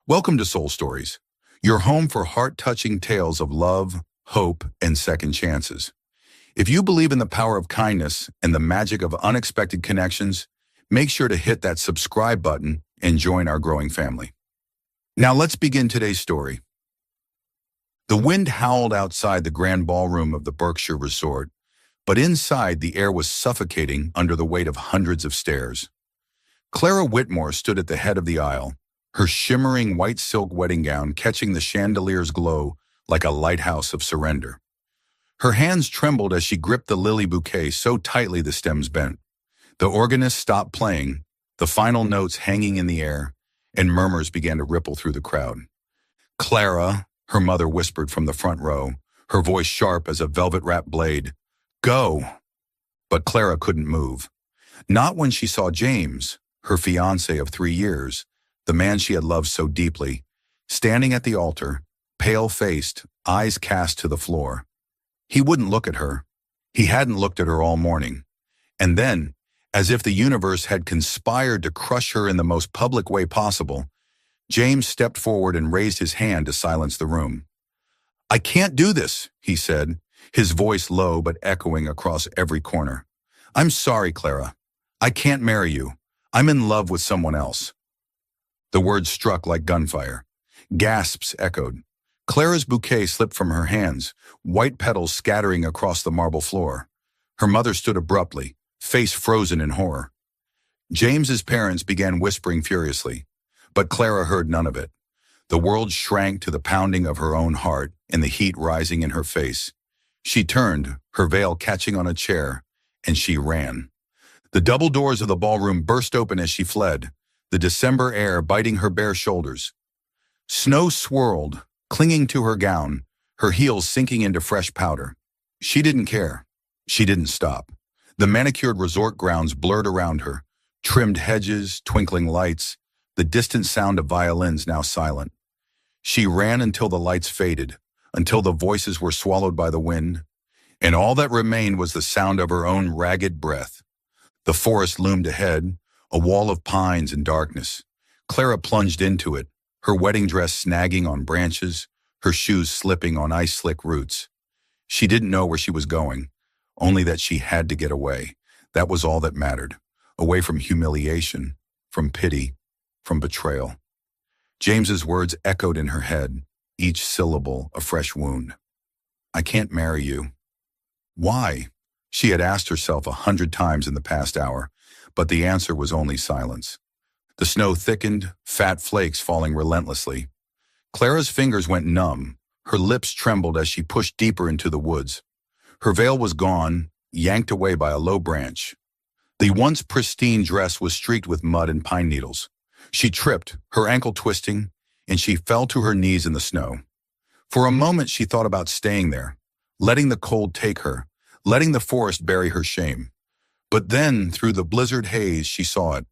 Welcome to Soul Stories, your home for heart-touching tales of love, hope, and second chances. If you believe in the power of kindness and the magic of unexpected connections, make sure to hit that subscribe button and join our growing family. Now let's begin today's story. The wind howled outside the grand ballroom of the Berkshire Resort, but inside the air was suffocating under the weight of hundreds of stairs. Clara Whitmore stood at the head of the aisle, her shimmering white silk wedding gown catching the chandelier's glow like a lighthouse of surrender. Her hands trembled as she gripped the lily bouquet so tightly the stems bent. The organist stopped playing, the final notes hanging in the air, and murmurs began to ripple through the crowd. "Clara," her mother whispered from the front row, her voice sharp as a velvet-wrapped blade, "go." But Clara couldn't move. Not when she saw James, her fiancé of 3 years, the man she had loved so deeply, standing at the altar, pale-faced, eyes cast to the floor. He wouldn't look at her. He hadn't looked at her all morning. And then, as if the universe had conspired to crush her in the most public way possible, James stepped forward and raised his hand to silence the room. "I can't do this," he said, his voice low but echoing across every corner. "I'm sorry, Clara. I can't marry you. I'm in love with someone else." The words struck like gunfire. Gasps echoed. Clara's bouquet slipped from her hands, white petals scattering across the marble floor. Her mother stood abruptly, face frozen in horror. James's parents began whispering furiously, but Clara heard none of it. The world shrank to the pounding of her own heart and the heat rising in her face. She turned, her veil catching on a chair, and she ran. The double doors of the ballroom burst open as she fled, the December air biting her bare shoulders. Snow swirled, clinging to her gown, her heels sinking into fresh powder. She didn't care. She didn't stop. The manicured resort grounds blurred around her, trimmed hedges, twinkling lights, the distant sound of violins now silent. She ran until the lights faded, until the voices were swallowed by the wind, and all that remained was the sound of her own ragged breath. The forest loomed ahead, a wall of pines and darkness. Clara plunged into it, her wedding dress snagging on branches, her shoes slipping on ice-slick roots. She didn't know where she was going, only that she had to get away. That was all that mattered, away from humiliation, from pity, from betrayal. James's words echoed in her head, each syllable a fresh wound. "I can't marry you." Why? She had asked herself 100 times in the past hour, but the answer was only silence. The snow thickened, fat flakes falling relentlessly. Clara's fingers went numb, her lips trembled as she pushed deeper into the woods. Her veil was gone, yanked away by a low branch. The once pristine dress was streaked with mud and pine needles. She tripped, her ankle twisting, and she fell to her knees in the snow. For a moment she thought about staying there, letting the cold take her, letting the forest bury her shame. But then, through the blizzard haze, she saw it.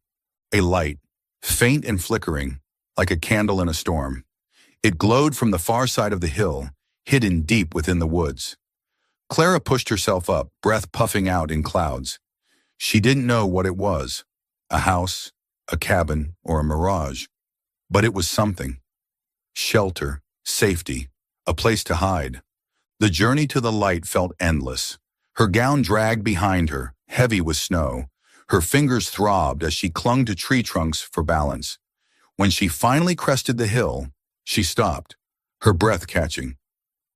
A light, faint and flickering, like a candle in a storm. It glowed from the far side of the hill, hidden deep within the woods. Clara pushed herself up, breath puffing out in clouds. She didn't know what it was, a house, a cabin, or a mirage. But it was something. Shelter, safety, a place to hide. The journey to the light felt endless. Her gown dragged behind her, heavy with snow. Her fingers throbbed as she clung to tree trunks for balance. When she finally crested the hill, she stopped, her breath catching.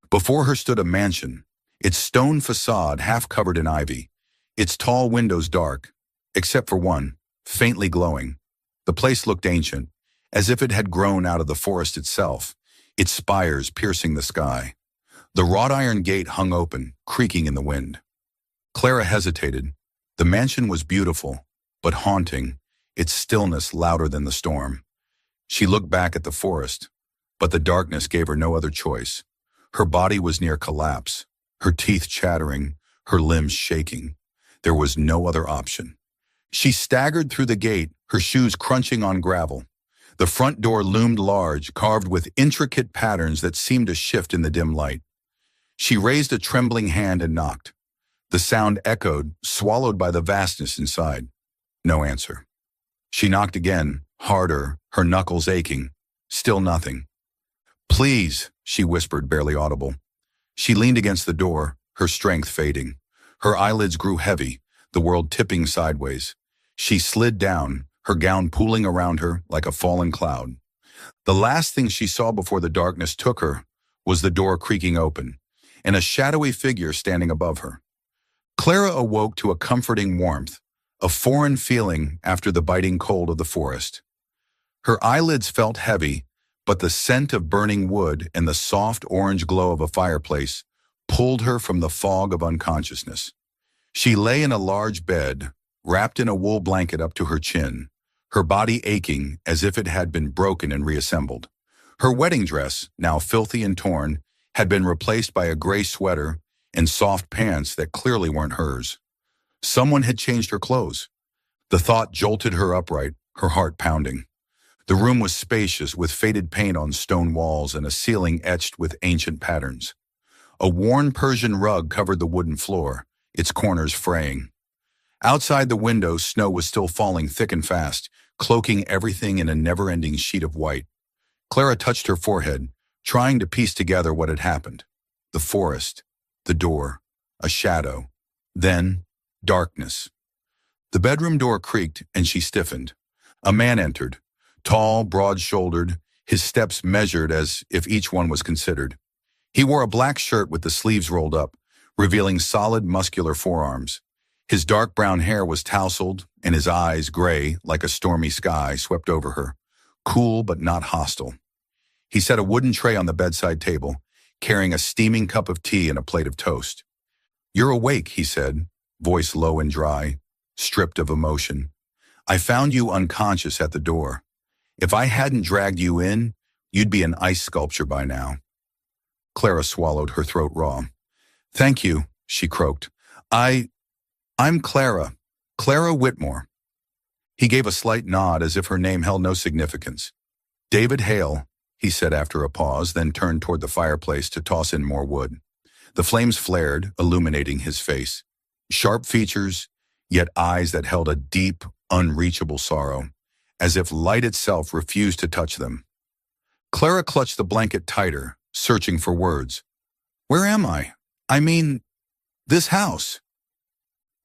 Before her stood a mansion, its stone facade half covered in ivy, its tall windows dark, except for one, faintly glowing. The place looked ancient, as if it had grown out of the forest itself, its spires piercing the sky. The wrought iron gate hung open, creaking in the wind. Clara hesitated. The mansion was beautiful, but haunting, its stillness louder than the storm. She looked back at the forest, but the darkness gave her no other choice. Her body was near collapse, her teeth chattering, her limbs shaking. There was no other option. She staggered through the gate, her shoes crunching on gravel. The front door loomed large, carved with intricate patterns that seemed to shift in the dim light. She raised a trembling hand and knocked. The sound echoed, swallowed by the vastness inside. No answer. She knocked again, harder, her knuckles aching. Still nothing. Please, she whispered, barely audible. She leaned against the door, her strength fading. Her eyelids grew heavy, the world tipping sideways. She slid down, her gown pooling around her like a fallen cloud. The last thing she saw before the darkness took her was the door creaking open, and a shadowy figure standing above her. Clara awoke to a comforting warmth, a foreign feeling after the biting cold of the forest. Her eyelids felt heavy, but the scent of burning wood and the soft orange glow of a fireplace pulled her from the fog of unconsciousness. She lay in a large bed, wrapped in a wool blanket up to her chin, her body aching as if it had been broken and reassembled. Her wedding dress, now filthy and torn, had been replaced by a gray sweater and soft pants that clearly weren't hers. Someone had changed her clothes. The thought jolted her upright, her heart pounding. The room was spacious, with faded paint on stone walls and a ceiling etched with ancient patterns. A worn Persian rug covered the wooden floor, its corners fraying. Outside the window, snow was still falling thick and fast, cloaking everything in a never-ending sheet of white. Clara touched her forehead, trying to piece together what had happened. The forest, the door, a shadow, then darkness. The bedroom door creaked and she stiffened. A man entered, tall, broad-shouldered, his steps measured as if each one was considered. He wore a black shirt with the sleeves rolled up, revealing solid, muscular forearms. His dark brown hair was tousled, and his eyes, gray, like a stormy sky, swept over her, cool but not hostile. He set a wooden tray on the bedside table, carrying a steaming cup of tea and a plate of toast. "You're awake," he said, voice low and dry, stripped of emotion. "I found you unconscious at the door. If I hadn't dragged you in, you'd be an ice sculpture by now." Clara swallowed, her throat raw. "Thank you," she croaked. I'm Clara. Clara Whitmore." He gave a slight nod as if her name held no significance. "David Hale," he said after a pause, then turned toward the fireplace to toss in more wood. The flames flared, illuminating his face. Sharp features, yet eyes that held a deep, unreachable sorrow, as if light itself refused to touch them. Clara clutched the blanket tighter, searching for words. "Where am I? I mean, this house."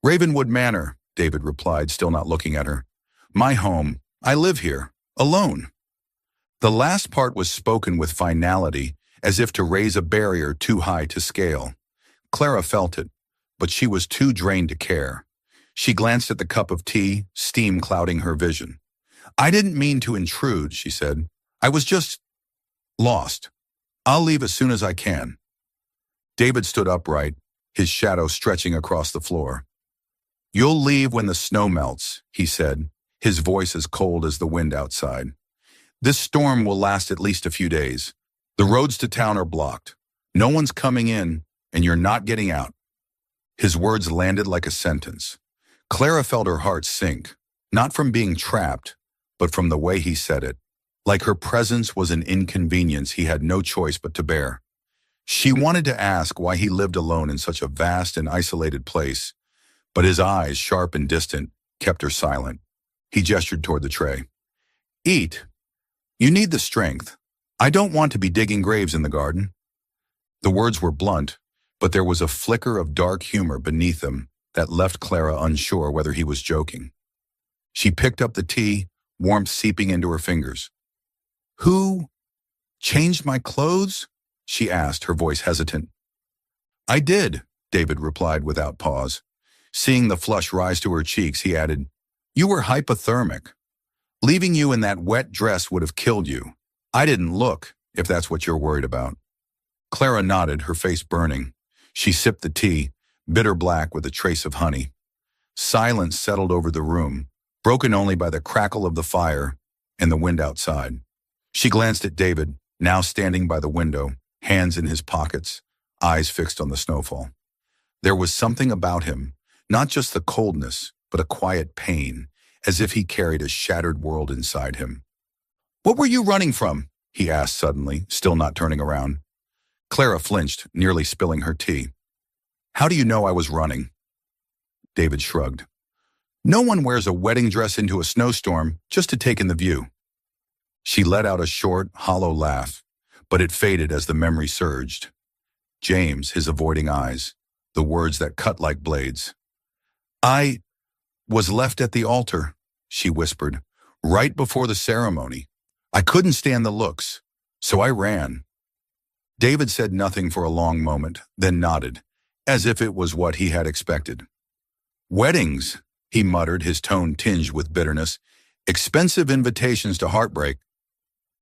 "Ravenwood Manor," David replied, still not looking at her. "My home. I live here, alone." The last part was spoken with finality, as if to raise a barrier too high to scale. Clara felt it, but she was too drained to care. She glanced at the cup of tea, steam clouding her vision. "I didn't mean to intrude," she said. "I was just lost. I'll leave as soon as I can." David stood upright, his shadow stretching across the floor. "You'll leave when the snow melts," he said, his voice as cold as the wind outside. "This storm will last at least a few days. The roads to town are blocked. No one's coming in, and you're not getting out." His words landed like a sentence. Clara felt her heart sink, not from being trapped, but from the way he said it, like her presence was an inconvenience he had no choice but to bear. She wanted to ask why he lived alone in such a vast and isolated place, but his eyes, sharp and distant, kept her silent. He gestured toward the tray. "Eat. You need the strength. I don't want to be digging graves in the garden." The words were blunt, but there was a flicker of dark humor beneath them that left Clara unsure whether he was joking. She picked up the tea, warmth seeping into her fingers. "Who changed my clothes?" she asked, her voice hesitant. "I did," David replied without pause. Seeing the flush rise to her cheeks, he added, "You were hypothermic. Leaving you in that wet dress would have killed you. I didn't look, if that's what you're worried about." Clara nodded, her face burning. She sipped the tea, bitter black with a trace of honey. Silence settled over the room, broken only by the crackle of the fire and the wind outside. She glanced at David, now standing by the window, hands in his pockets, eyes fixed on the snowfall. There was something about him, not just the coldness, but a quiet pain, as if he carried a shattered world inside him. "What were you running from?" he asked suddenly, still not turning around. Clara flinched, nearly spilling her tea. "How do you know I was running?" David shrugged. "No one wears a wedding dress into a snowstorm just to take in the view." She let out a short, hollow laugh, but it faded as the memory surged. James, his avoiding eyes, the words that cut like blades. I was left at the altar, she whispered, right before the ceremony. I couldn't stand the looks, so I ran. David said nothing for a long moment, then nodded, as if it was what he had expected. Weddings, he muttered, his tone tinged with bitterness. Expensive invitations to heartbreak.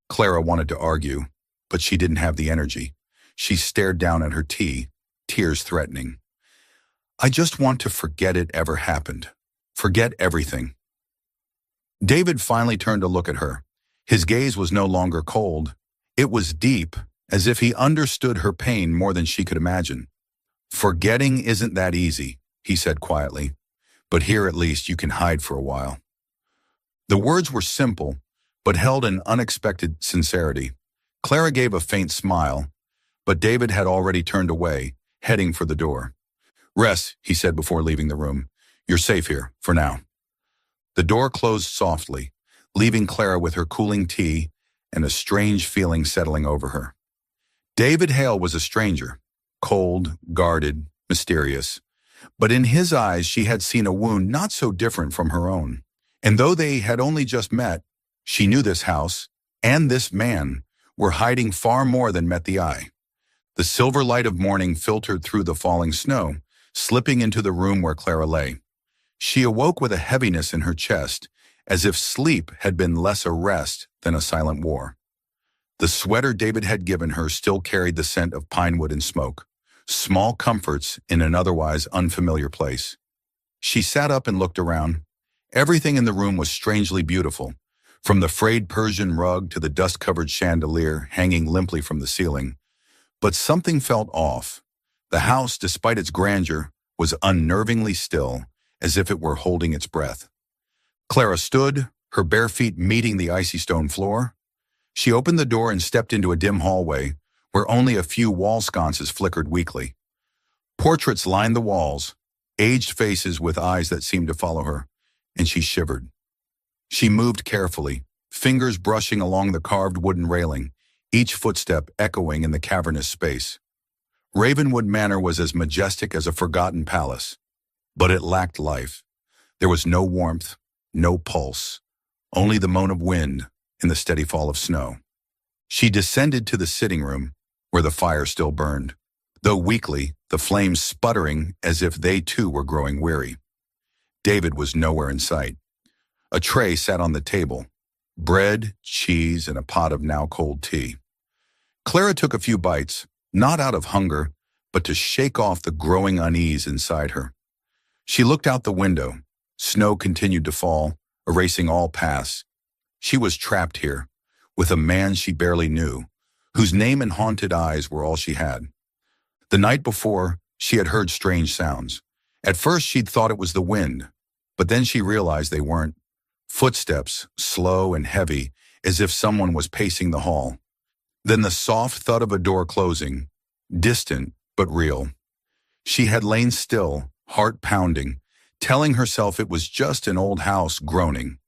Clara wanted to argue, but she didn't have the energy. She stared down at her tea, tears threatening. I just want to forget it ever happened. Forget everything. David finally turned to look at her. His gaze was no longer cold. It was deep, as if he understood her pain more than she could imagine. Forgetting isn't that easy, he said quietly, but here at least you can hide for a while. The words were simple, but held an unexpected sincerity. Clara gave a faint smile, but David had already turned away, heading for the door. Rest, he said before leaving the room. You're safe here, for now. The door closed softly, leaving Clara with her cooling tea and a strange feeling settling over her. David Hale was a stranger, cold, guarded, mysterious. But in his eyes she had seen a wound not so different from her own. And though they had only just met, she knew this house and this man were hiding far more than met the eye. The silver light of morning filtered through the falling snow, slipping into the room where Clara lay. She awoke with a heaviness in her chest, as if sleep had been less a rest than a silent war. The sweater David had given her still carried the scent of pine wood and smoke, small comforts in an otherwise unfamiliar place. She sat up and looked around. Everything in the room was strangely beautiful, from the frayed Persian rug to the dust-covered chandelier hanging limply from the ceiling. But something felt off. The house, despite its grandeur, was unnervingly still, as if it were holding its breath. Clara stood, her bare feet meeting the icy stone floor. She opened the door and stepped into a dim hallway, where only a few wall sconces flickered weakly. Portraits lined the walls, aged faces with eyes that seemed to follow her, and she shivered. She moved carefully, fingers brushing along the carved wooden railing, each footstep echoing in the cavernous space. Ravenwood Manor was as majestic as a forgotten palace, but it lacked life. There was no warmth, no pulse, only the moan of wind and the steady fall of snow. She descended to the sitting room, where the fire still burned, though weakly, the flames sputtering as if they too were growing weary. David was nowhere in sight. A tray sat on the table, bread, cheese, and a pot of now cold tea. Clara took a few bites, not out of hunger, but to shake off the growing unease inside her. She looked out the window. Snow continued to fall, erasing all paths. She was trapped here, with a man she barely knew, whose name and haunted eyes were all she had. The night before, she had heard strange sounds. At first she'd thought it was the wind, but then she realized they weren't. Footsteps, slow and heavy, as if someone was pacing the hall. Then the soft thud of a door closing, distant but real. She had lain still, heart pounding, telling herself it was just an old house groaning.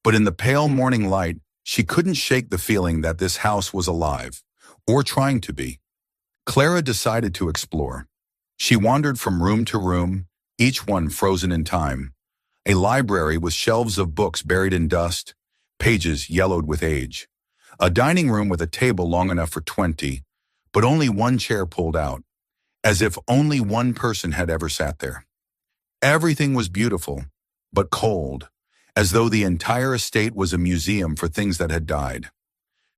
But in the pale morning light, she couldn't shake the feeling that this house was alive, or trying to be. Clara decided to explore. She wandered from room to room, each one frozen in time. A library with shelves of books buried in dust, pages yellowed with age. A dining room with a table long enough for 20, but only one chair pulled out, as if only one person had ever sat there. Everything was beautiful, but cold, as though the entire estate was a museum for things that had died.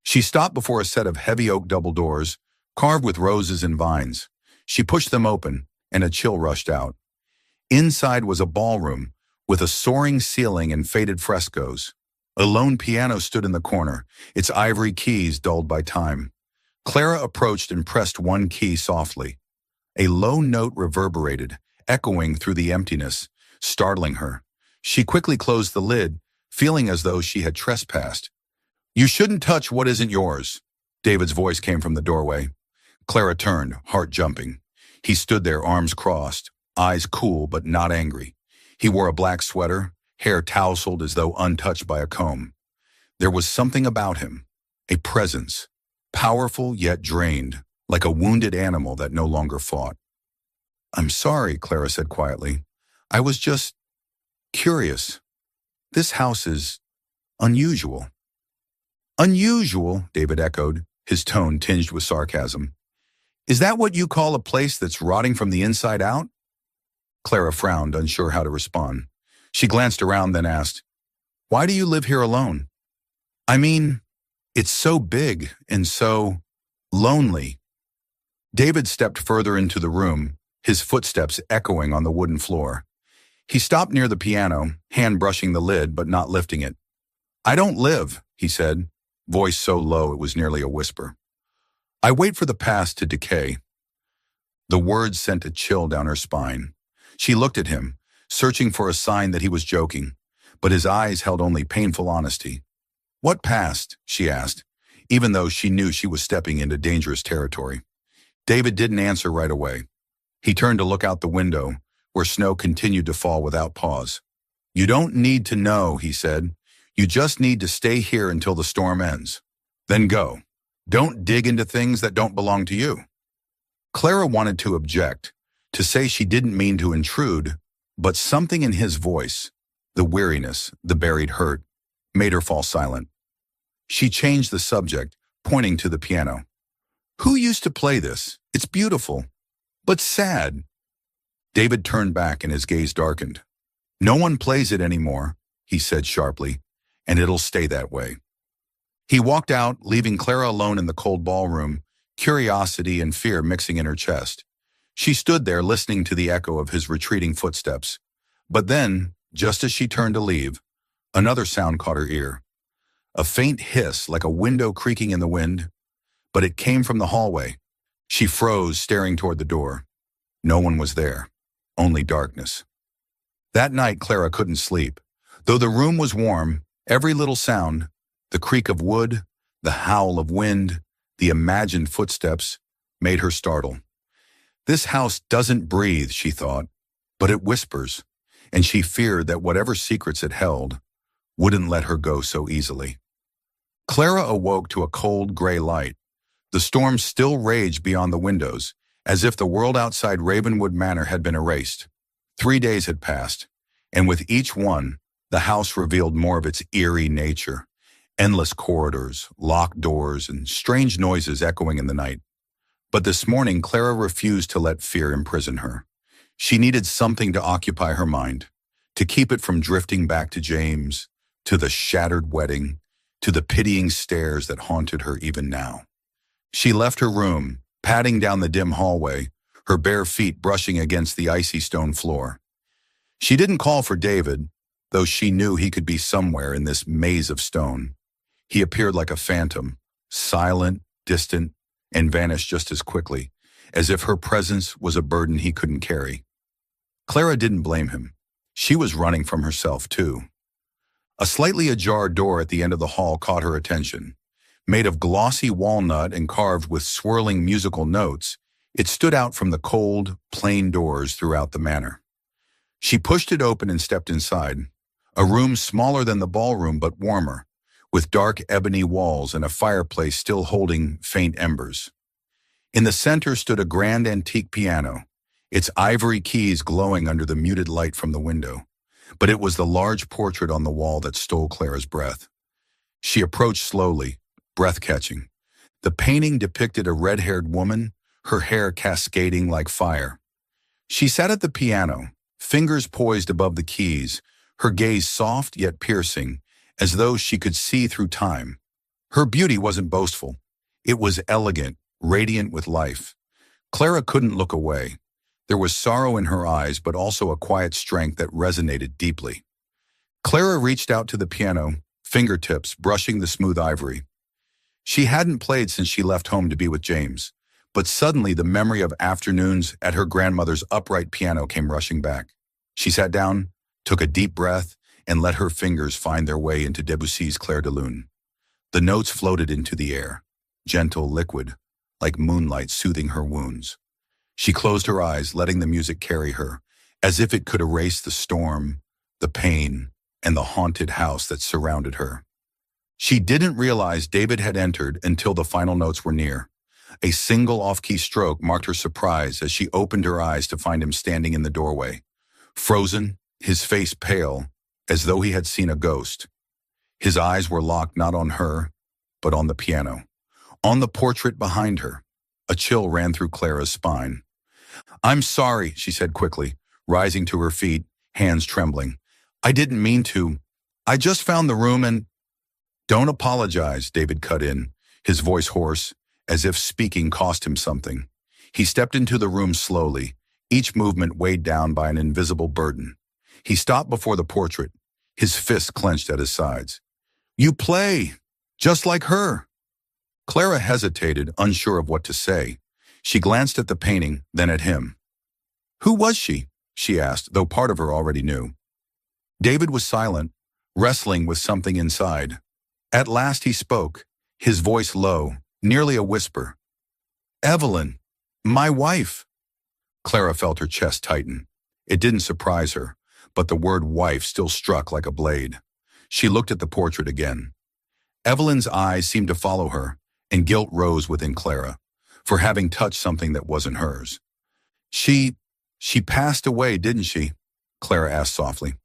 She stopped before a set of heavy oak double doors, carved with roses and vines. She pushed them open, and a chill rushed out. Inside was a ballroom, with a soaring ceiling and faded frescoes. A lone piano stood in the corner, its ivory keys dulled by time. Clara approached and pressed one key softly. A low note reverberated, echoing through the emptiness, startling her. She quickly closed the lid, feeling as though she had trespassed. "You shouldn't touch what isn't yours," David's voice came from the doorway. Clara turned, heart jumping. He stood there, arms crossed, eyes cool but not angry. He wore a black sweater, hair tousled as though untouched by a comb. There was something about him, a presence, powerful yet drained, like a wounded animal that no longer fought. "I'm sorry," Clara said quietly. "I was just curious. This house is unusual." "Unusual," David echoed, his tone tinged with sarcasm. "Is that what you call a place that's rotting from the inside out?" Clara frowned, unsure how to respond. She glanced around, then asked, "Why do you live here alone?" "I mean, it's so big and so lonely." David stepped further into the room, his footsteps echoing on the wooden floor. He stopped near the piano, hand brushing the lid but not lifting it. "I don't live," he said, voice so low it was nearly a whisper. "I wait for the past to decay." The words sent a chill down her spine. She looked at him, searching for a sign that he was joking, but his eyes held only painful honesty. "What past?" she asked, even though she knew she was stepping into dangerous territory. David didn't answer right away. He turned to look out the window, where snow continued to fall without pause. "You don't need to know," he said. "You just need to stay here until the storm ends. Then go. Don't dig into things that don't belong to you." Clara wanted to object, to say she didn't mean to intrude, but something in his voice, the weariness, the buried hurt, made her fall silent. She changed the subject, pointing to the piano. "Who used to play this? It's beautiful, but sad." David turned back and his gaze darkened. "No one plays it anymore," he said sharply, "and it'll stay that way." He walked out, leaving Clara alone in the cold ballroom, curiosity and fear mixing in her chest. She stood there listening to the echo of his retreating footsteps. But then, just as she turned to leave, another sound caught her ear. A faint hiss like a window creaking in the wind, but it came from the hallway. She froze, staring toward the door. No one was there, only darkness. That night, Clara couldn't sleep. Though the room was warm, every little sound, the creak of wood, the howl of wind, the imagined footsteps, made her startle. This house doesn't breathe, she thought, but it whispers, and she feared that whatever secrets it held wouldn't let her go so easily. Clara awoke to a cold, gray light. The storm still raged beyond the windows, as if the world outside Ravenwood Manor had been erased. 3 days had passed, and with each one, the house revealed more of its eerie nature. Endless corridors, locked doors, and strange noises echoing in the night. But this morning, Clara refused to let fear imprison her. She needed something to occupy her mind, to keep it from drifting back to James, to the shattered wedding, to the pitying stares that haunted her even now. She left her room, padding down the dim hallway, her bare feet brushing against the icy stone floor. She didn't call for David, though she knew he could be somewhere in this maze of stone. He appeared like a phantom, silent, distant, and vanished just as quickly, as if her presence was a burden he couldn't carry. Clara didn't blame him. She was running from herself, too. A slightly ajar door at the end of the hall caught her attention. Made of glossy walnut and carved with swirling musical notes, it stood out from the cold, plain doors throughout the manor. She pushed it open and stepped inside, a room smaller than the ballroom but warmer, with dark ebony walls and a fireplace still holding faint embers. In the center stood a grand antique piano, its ivory keys glowing under the muted light from the window, but it was the large portrait on the wall that stole Clara's breath. She approached slowly, breath-catching. The painting depicted a red-haired woman, her hair cascading like fire. She sat at the piano, fingers poised above the keys, her gaze soft yet piercing, as though she could see through time. Her beauty wasn't boastful. It was elegant, radiant with life. Clara couldn't look away. There was sorrow in her eyes, but also a quiet strength that resonated deeply. Clara reached out to the piano, fingertips brushing the smooth ivory. She hadn't played since she left home to be with James, but suddenly the memory of afternoons at her grandmother's upright piano came rushing back. She sat down, took a deep breath, and let her fingers find their way into Debussy's Clair de Lune. The notes floated into the air, gentle, liquid, like moonlight soothing her wounds. She closed her eyes, letting the music carry her, as if it could erase the storm, the pain, and the haunted house that surrounded her. She didn't realize David had entered until the final notes were near. A single off-key stroke marked her surprise as she opened her eyes to find him standing in the doorway, frozen, his face pale, as though he had seen a ghost. His eyes were locked not on her, but on the piano, on the portrait behind her. A chill ran through Clara's spine. "I'm sorry," she said quickly, rising to her feet, hands trembling. "I didn't mean to. I just found the room and—" "Don't apologize," David cut in, his voice hoarse, as if speaking cost him something. He stepped into the room slowly, each movement weighed down by an invisible burden. He stopped before the portrait, his fists clenched at his sides. "You play, just like her." Clara hesitated, unsure of what to say. She glanced at the painting, then at him. "Who was she?" she asked, though part of her already knew. David was silent, wrestling with something inside. At last he spoke, his voice low, nearly a whisper. "Evelyn, my wife." Clara felt her chest tighten. It didn't surprise her, but the word wife still struck like a blade. She looked at the portrait again. Evelyn's eyes seemed to follow her, and guilt rose within Clara, for having touched something that wasn't hers. She passed away, didn't she?" Clara asked softly.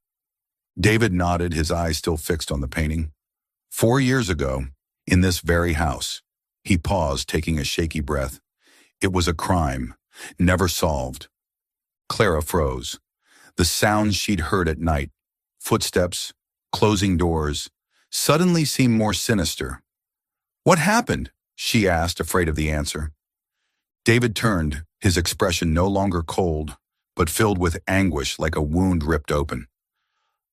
David nodded, his eyes still fixed on the painting. 4 years ago, in this very house." He paused, taking a shaky breath. "It was a crime, never solved." Clara froze. The sounds she'd heard at night, footsteps, closing doors, suddenly seemed more sinister. "What happened?" she asked, afraid of the answer. David turned, his expression no longer cold, but filled with anguish like a wound ripped open.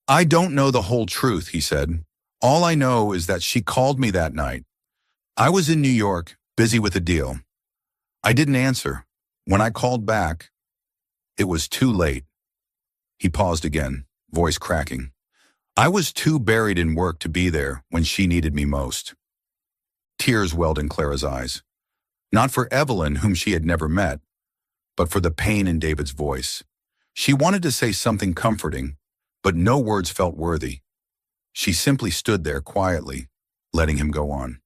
"I don't know the whole truth," he said. "All I know is that she called me that night. I was in New York, busy with a deal. I didn't answer. When I called back, it was too late." He paused again, voice cracking. "I was too buried in work to be there when she needed me most." Tears welled in Clara's eyes. Not for Evelyn, whom she had never met, but for the pain in David's voice. She wanted to say something comforting, but no words felt worthy. She simply stood there quietly, letting him go on.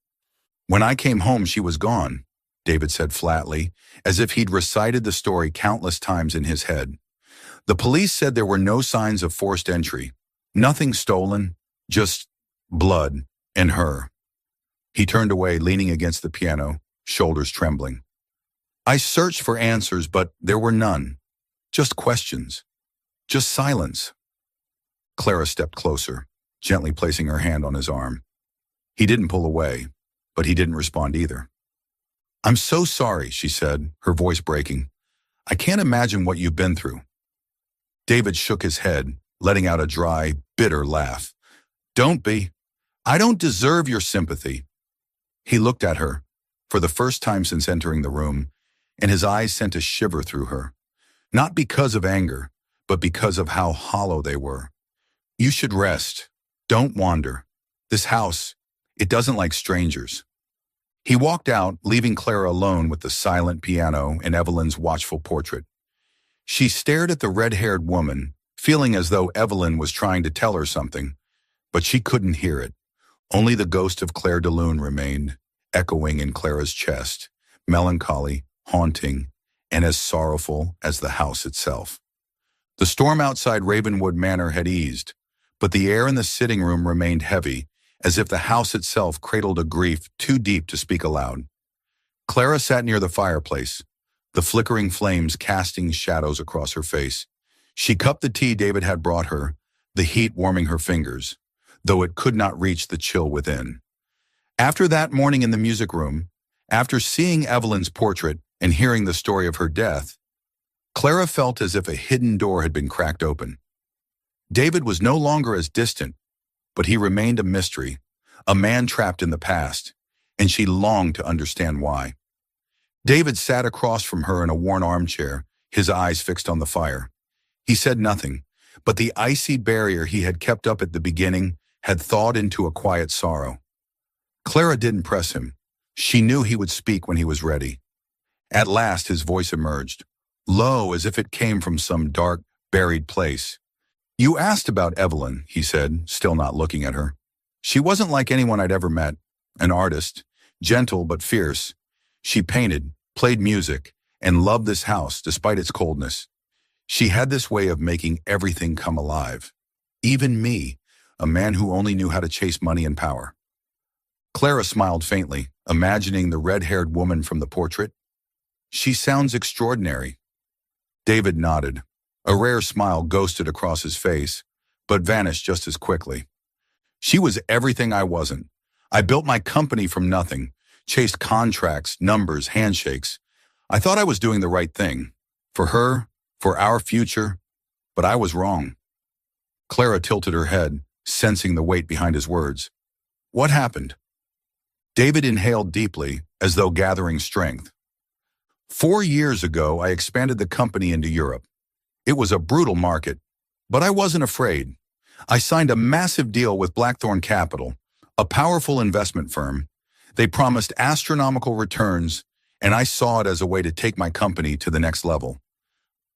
"When I came home, she was gone," David said flatly, as if he'd recited the story countless times in his head. "The police said there were no signs of forced entry, nothing stolen, just blood and her." He turned away, leaning against the piano, shoulders trembling. "I searched for answers, but there were none. Just questions. Just silence." Clara stepped closer, gently placing her hand on his arm. He didn't pull away, but he didn't respond either. "I'm so sorry," she said, her voice breaking. "I can't imagine what you've been through." David shook his head, letting out a dry, bitter laugh. "Don't be. I don't deserve your sympathy." He looked at her, for the first time since entering the room, and his eyes sent a shiver through her. Not because of anger, but because of how hollow they were. "You should rest. Don't wander. This house, it doesn't like strangers." He walked out, leaving Clara alone with the silent piano and Evelyn's watchful portrait. She stared at the red-haired woman, feeling as though Evelyn was trying to tell her something, but she couldn't hear it. Only the ghost of Claire de Lune remained, echoing in Clara's chest, melancholy, haunting, and as sorrowful as the house itself. The storm outside Ravenwood Manor had eased, but the air in the sitting room remained heavy, as if the house itself cradled a grief too deep to speak aloud. Clara sat near the fireplace, the flickering flames casting shadows across her face. She cupped the tea David had brought her, the heat warming her fingers, though it could not reach the chill within. After that morning in the music room, after seeing Evelyn's portrait and hearing the story of her death, Clara felt as if a hidden door had been cracked open. David was no longer as distant, but he remained a mystery, a man trapped in the past, and she longed to understand why. David sat across from her in a worn armchair, his eyes fixed on the fire. He said nothing, but the icy barrier he had kept up at the beginning had thawed into a quiet sorrow. Clara didn't press him. She knew he would speak when he was ready. At last his voice emerged, low as if it came from some dark, buried place. "You asked about Evelyn," he said, still not looking at her. She wasn't like anyone I'd ever met, an artist, gentle but fierce. She painted, played music, and loved this house despite its coldness. She had this way of making everything come alive. Even me, a man who only knew how to chase money and power. Clara smiled faintly, imagining the red-haired woman from the portrait. She sounds extraordinary. David nodded. A rare smile ghosted across his face, but vanished just as quickly. She was everything I wasn't. I built my company from nothing, chased contracts, numbers, handshakes. I thought I was doing the right thing. For her, for our future, but I was wrong. Clara tilted her head, sensing the weight behind his words. What happened? David inhaled deeply, as though gathering strength. 4 years ago, I expanded the company into Europe. It was a brutal market, but I wasn't afraid. I signed a massive deal with Blackthorn Capital, a powerful investment firm. They promised astronomical returns, and I saw it as a way to take my company to the next level.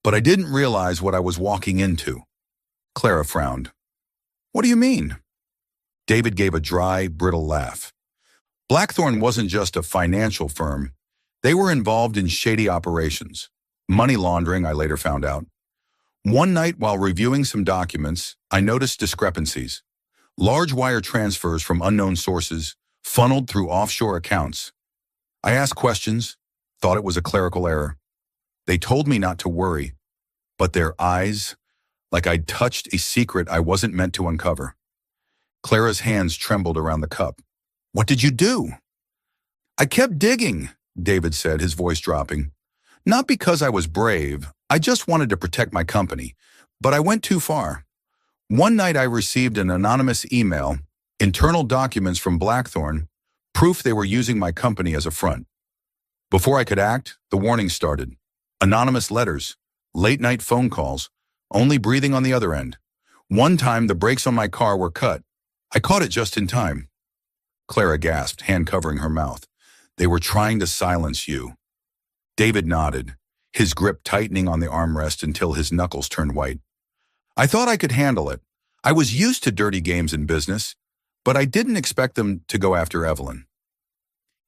But I didn't realize what I was walking into. Clara frowned. What do you mean? David gave a dry, brittle laugh. Blackthorn wasn't just a financial firm. They were involved in shady operations. Money laundering, I later found out. One night while reviewing some documents, I noticed discrepancies. Large wire transfers from unknown sources, funneled through offshore accounts. I asked questions, thought it was a clerical error. They told me not to worry, but their eyes, like I'd touched a secret I wasn't meant to uncover. Clara's hands trembled around the cup. What did you do? I kept digging, David said, his voice dropping. Not because I was brave, I just wanted to protect my company, but I went too far. One night I received an anonymous email, internal documents from Blackthorn, proof they were using my company as a front. Before I could act, the warning started. Anonymous letters, late-night phone calls, only breathing on the other end. One time the brakes on my car were cut. I caught it just in time. Clara gasped, hand covering her mouth. They were trying to silence you. David nodded, his grip tightening on the armrest until his knuckles turned white. I thought I could handle it. I was used to dirty games in business, but I didn't expect them to go after Evelyn.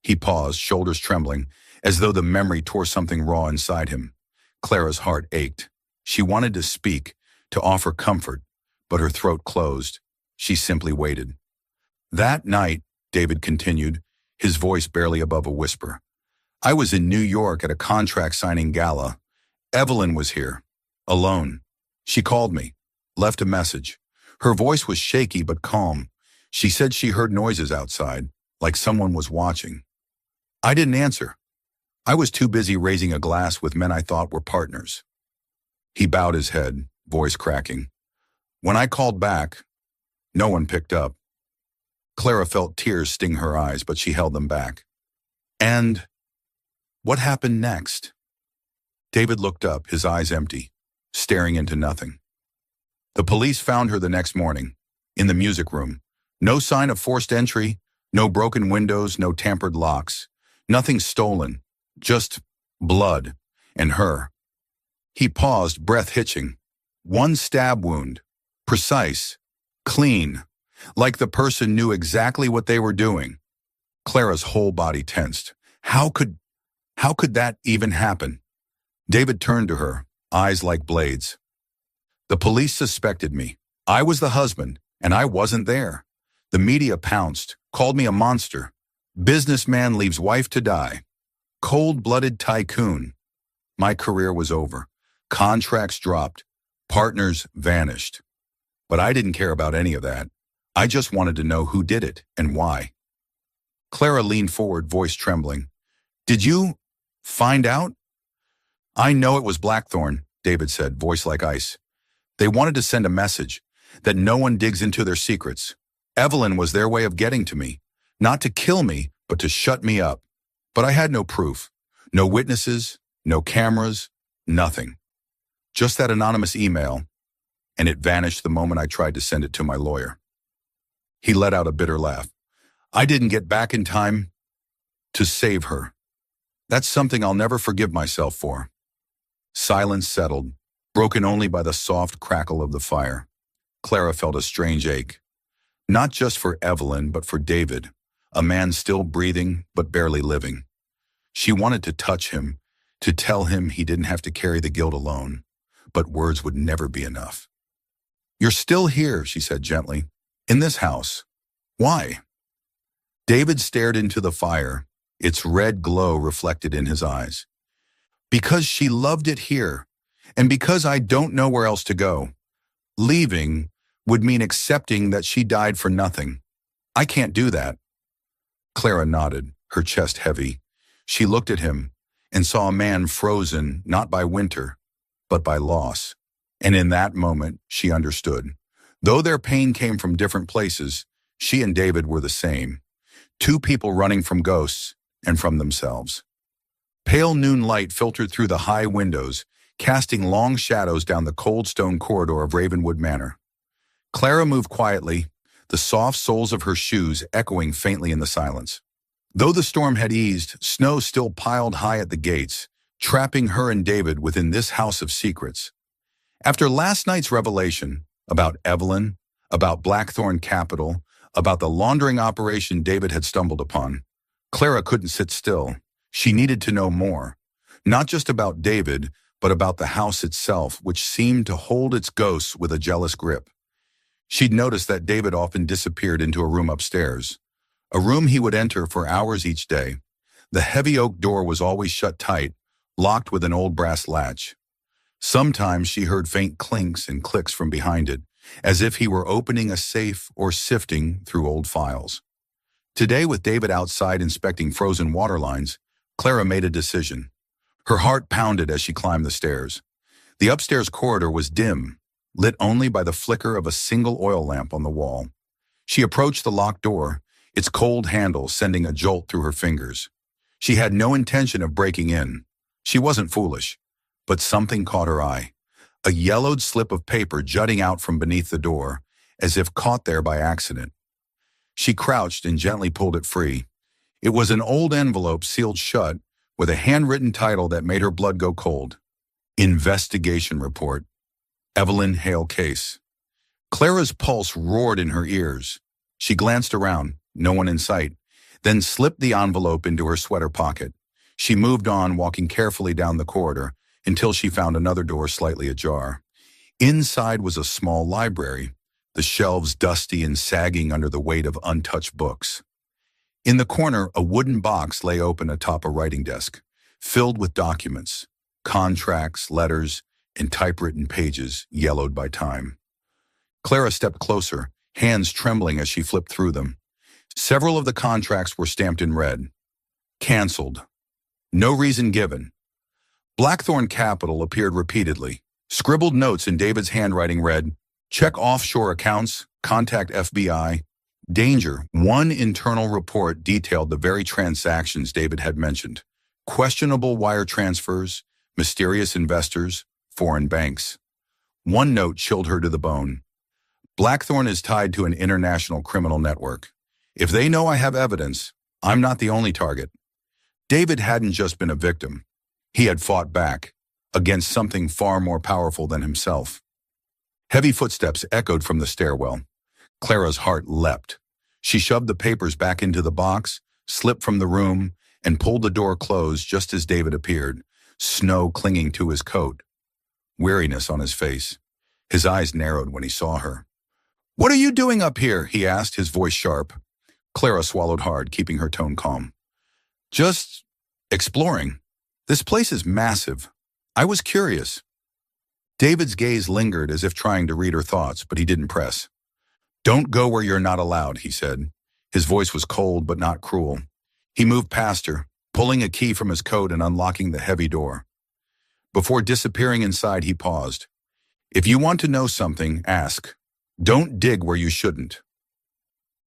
He paused, shoulders trembling, as though the memory tore something raw inside him. Clara's heart ached. She wanted to speak, to offer comfort, but her throat closed. She simply waited. That night, David continued, his voice barely above a whisper, I was in New York at a contract signing gala. Evelyn was here, alone. She called me, left a message. Her voice was shaky but calm. She said she heard noises outside, like someone was watching. I didn't answer. I was too busy raising a glass with men I thought were partners. He bowed his head, voice cracking. When I called back, no one picked up. Clara felt tears sting her eyes, but she held them back. And what happened next? David looked up, his eyes empty, staring into nothing. The police found her the next morning, in the music room. No sign of forced entry, no broken windows, no tampered locks. Nothing stolen, just blood and her. He paused, breath hitching. One stab wound, precise, clean, like the person knew exactly what they were doing. Clara's whole body tensed. How could that even happen? David turned to her, eyes like blades. The police suspected me. I was the husband, and I wasn't there. The media pounced, called me a monster. Businessman leaves wife to die. Cold-blooded tycoon. My career was over. Contracts dropped. Partners vanished. But I didn't care about any of that. I just wanted to know who did it and why. Clara leaned forward, voice trembling. Did you find out? I know it was Blackthorn, David said, voice like ice. They wanted to send a message that no one digs into their secrets. Evelyn was their way of getting to me, not to kill me, but to shut me up. But I had no proof, no witnesses, no cameras, nothing. Just that anonymous email, and it vanished the moment I tried to send it to my lawyer. He let out a bitter laugh. I didn't get back in time to save her. That's something I'll never forgive myself for. Silence settled, broken only by the soft crackle of the fire. Clara felt a strange ache. Not just for Evelyn, but for David, a man still breathing but barely living. She wanted to touch him, to tell him he didn't have to carry the guilt alone, but words would never be enough. "You're still here," she said gently, "in this house. Why?" David stared into the fire, its red glow reflected in his eyes. "Because she loved it here, and because I don't know where else to go. Leaving would mean accepting that she died for nothing. I can't do that." Clara nodded, her chest heavy. She looked at him and saw a man frozen not by winter, but by loss. And in that moment, she understood. Though their pain came from different places, she and David were the same. Two people running from ghosts and from themselves. Pale noon light filtered through the high windows, casting long shadows down the cold stone corridor of Ravenwood Manor. Clara moved quietly, the soft soles of her shoes echoing faintly in the silence. Though the storm had eased, snow still piled high at the gates, trapping her and David within this house of secrets. After last night's revelation about Evelyn, about Blackthorn Capital, about the laundering operation David had stumbled upon, Clara couldn't sit still. She needed to know more, not just about David, but about the house itself, which seemed to hold its ghosts with a jealous grip. She'd noticed that David often disappeared into a room upstairs, a room he would enter for hours each day. The heavy oak door was always shut tight, locked with an old brass latch. Sometimes she heard faint clinks and clicks from behind it, as if he were opening a safe or sifting through old files. Today, with David outside inspecting frozen water lines, Clara made a decision. Her heart pounded as she climbed the stairs. The upstairs corridor was dim, lit only by the flicker of a single oil lamp on the wall. She approached the locked door, its cold handle sending a jolt through her fingers. She had no intention of breaking in. She wasn't foolish. But something caught her eye. A yellowed slip of paper jutting out from beneath the door, as if caught there by accident. She crouched and gently pulled it free. It was an old envelope sealed shut with a handwritten title that made her blood go cold. Investigation Report. Evelyn Hale Case. Clara's pulse roared in her ears. She glanced around, no one in sight, then slipped the envelope into her sweater pocket. She moved on, walking carefully down the corridor, until she found another door slightly ajar. Inside was a small library, the shelves dusty and sagging under the weight of untouched books. In the corner, a wooden box lay open atop a writing desk, filled with documents, contracts, letters, and typewritten pages yellowed by time. Clara stepped closer, hands trembling as she flipped through them. Several of the contracts were stamped in red. Canceled. No reason given. Blackthorn Capital appeared repeatedly. Scribbled notes in David's handwriting read, "Check offshore accounts, contact FBI, danger." One internal report detailed the very transactions David had mentioned. Questionable wire transfers, mysterious investors, foreign banks. One note chilled her to the bone. Blackthorn is tied to an international criminal network. If they know I have evidence, I'm not the only target. David hadn't just been a victim. He had fought back, against something far more powerful than himself. Heavy footsteps echoed from the stairwell. Clara's heart leapt. She shoved the papers back into the box, slipped from the room, and pulled the door closed just as David appeared, snow clinging to his coat, weariness on his face. His eyes narrowed when he saw her. "What are you doing up here?" he asked, his voice sharp. Clara swallowed hard, keeping her tone calm. "Just exploring. This place is massive. I was curious." David's gaze lingered as if trying to read her thoughts, but he didn't press. "Don't go where you're not allowed," he said. His voice was cold but not cruel. He moved past her, pulling a key from his coat and unlocking the heavy door. Before disappearing inside, he paused. "If you want to know something, ask. Don't dig where you shouldn't."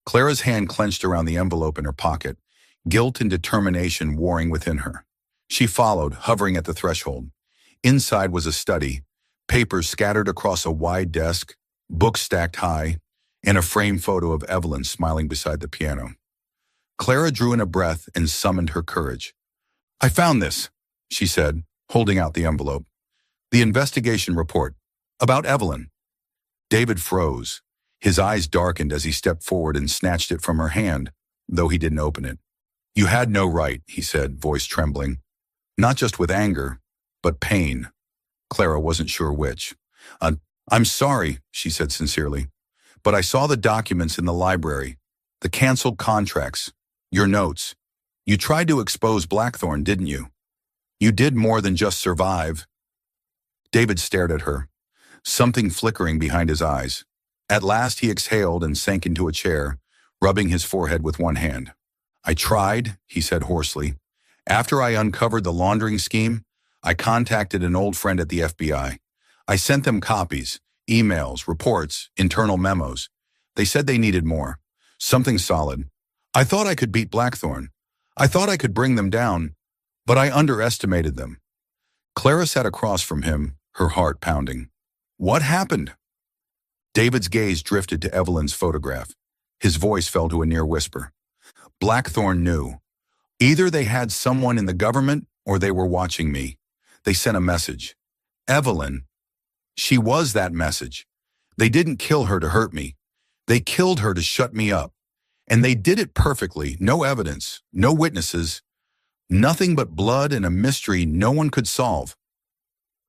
Clara's hand clenched around the envelope in her pocket, guilt and determination warring within her. She followed, hovering at the threshold. Inside was a study, papers scattered across a wide desk, books stacked high, and a framed photo of Evelyn smiling beside the piano. Clara drew in a breath and summoned her courage. "I found this," she said, holding out the envelope. "The investigation report. About Evelyn." David froze. His eyes darkened as he stepped forward and snatched it from her hand, though he didn't open it. "You had no right," he said, voice trembling. Not just with anger, but pain. Clara wasn't sure which. "I'm sorry," she said sincerely, "but I saw the documents in the library, the canceled contracts, your notes. You tried to expose Blackthorn, didn't you? You did more than just survive." David stared at her, something flickering behind his eyes. At last he exhaled and sank into a chair, rubbing his forehead with one hand. "I tried," he said hoarsely. "After I uncovered the laundering scheme, I contacted an old friend at the FBI. I sent them copies, emails, reports, internal memos. They said they needed more. Something solid. I thought I could beat Blackthorn. I thought I could bring them down, but I underestimated them." Clara sat across from him, her heart pounding. "What happened?" David's gaze drifted to Evelyn's photograph. His voice fell to a near whisper. "Blackthorn knew. Either they had someone in the government or they were watching me. They sent a message. Evelyn, she was that message. They didn't kill her to hurt me. They killed her to shut me up. And they did it perfectly. No evidence, no witnesses, nothing but blood and a mystery no one could solve."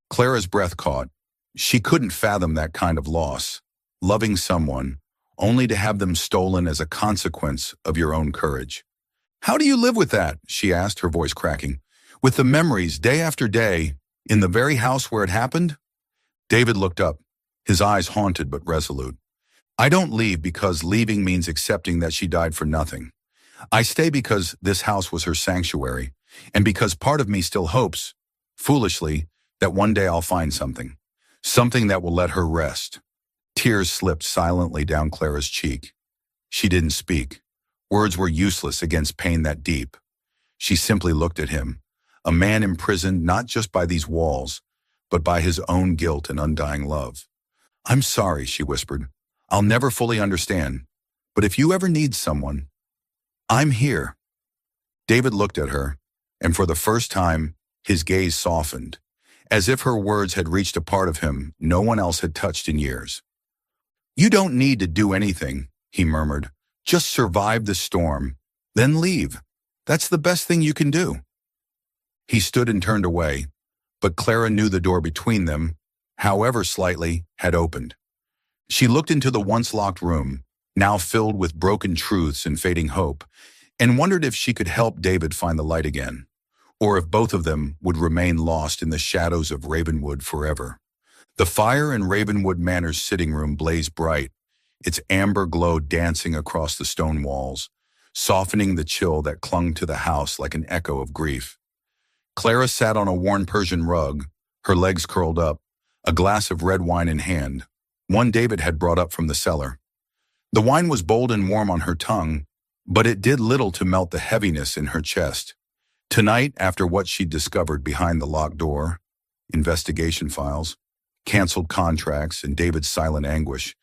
Clara's breath caught. She couldn't fathom that kind of loss. Loving someone, only to have them stolen as a consequence of your own courage. "How do you live with that?" she asked, her voice cracking. "With the memories, day after day, in the very house where it happened?" David looked up, his eyes haunted but resolute. "I don't leave because leaving means accepting that she died for nothing. I stay because this house was her sanctuary, and because part of me still hopes, foolishly, that one day I'll find something. Something that will let her rest." Tears slipped silently down Clara's cheek. She didn't speak. Words were useless against pain that deep. She simply looked at him, a man imprisoned not just by these walls, but by his own guilt and undying love. "I'm sorry," she whispered. "I'll never fully understand, but if you ever need someone, I'm here." David looked at her, and for the first time, his gaze softened, as if her words had reached a part of him no one else had touched in years. "You don't need to do anything," he murmured. "Just survive the storm, then leave. That's the best thing you can do." He stood and turned away, but Clara knew the door between them, however slightly, had opened. She looked into the once locked room, now filled with broken truths and fading hope, and wondered if she could help David find the light again, or if both of them would remain lost in the shadows of Ravenwood forever. The fire in Ravenwood Manor's sitting room blazed bright, its amber glow dancing across the stone walls, softening the chill that clung to the house like an echo of grief. Clara sat on a worn Persian rug, her legs curled up, a glass of red wine in hand, one David had brought up from the cellar. The wine was bold and warm on her tongue, but it did little to melt the heaviness in her chest. Tonight, after what she'd discovered behind the locked door, investigation files, canceled contracts, and David's silent anguish,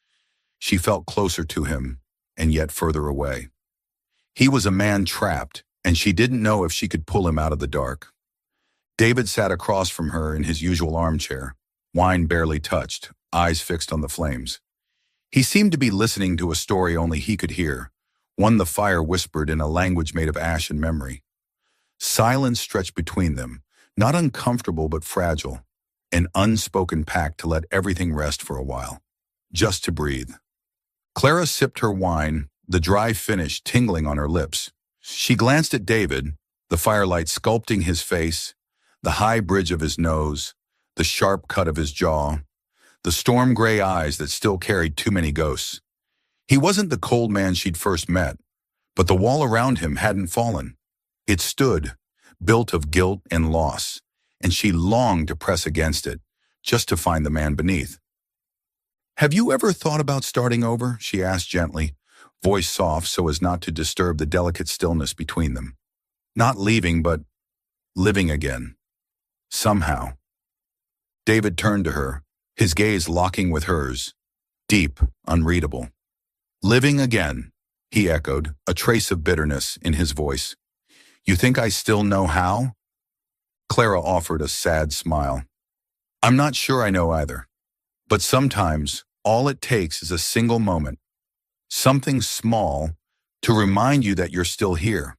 she felt closer to him, and yet further away. He was a man trapped, and she didn't know if she could pull him out of the dark. David sat across from her in his usual armchair, wine barely touched, eyes fixed on the flames. He seemed to be listening to a story only he could hear, one the fire whispered in a language made of ash and memory. Silence stretched between them, not uncomfortable but fragile, an unspoken pact to let everything rest for a while, just to breathe. Clara sipped her wine, the dry finish tingling on her lips. She glanced at David, the firelight sculpting his face, the high bridge of his nose, the sharp cut of his jaw, the storm-gray eyes that still carried too many ghosts. He wasn't the cold man she'd first met, but the wall around him hadn't fallen. It stood, built of guilt and loss, and she longed to press against it, just to find the man beneath. "Have you ever thought about starting over?" she asked gently, voice soft so as not to disturb the delicate stillness between them. "Not leaving, but living again. Somehow." David turned to her, his gaze locking with hers, deep, unreadable. "Living again," he echoed, a trace of bitterness in his voice. "You think I still know how?" Clara offered a sad smile. "I'm not sure I know either. But sometimes, all it takes is a single moment, something small, to remind you that you're still here."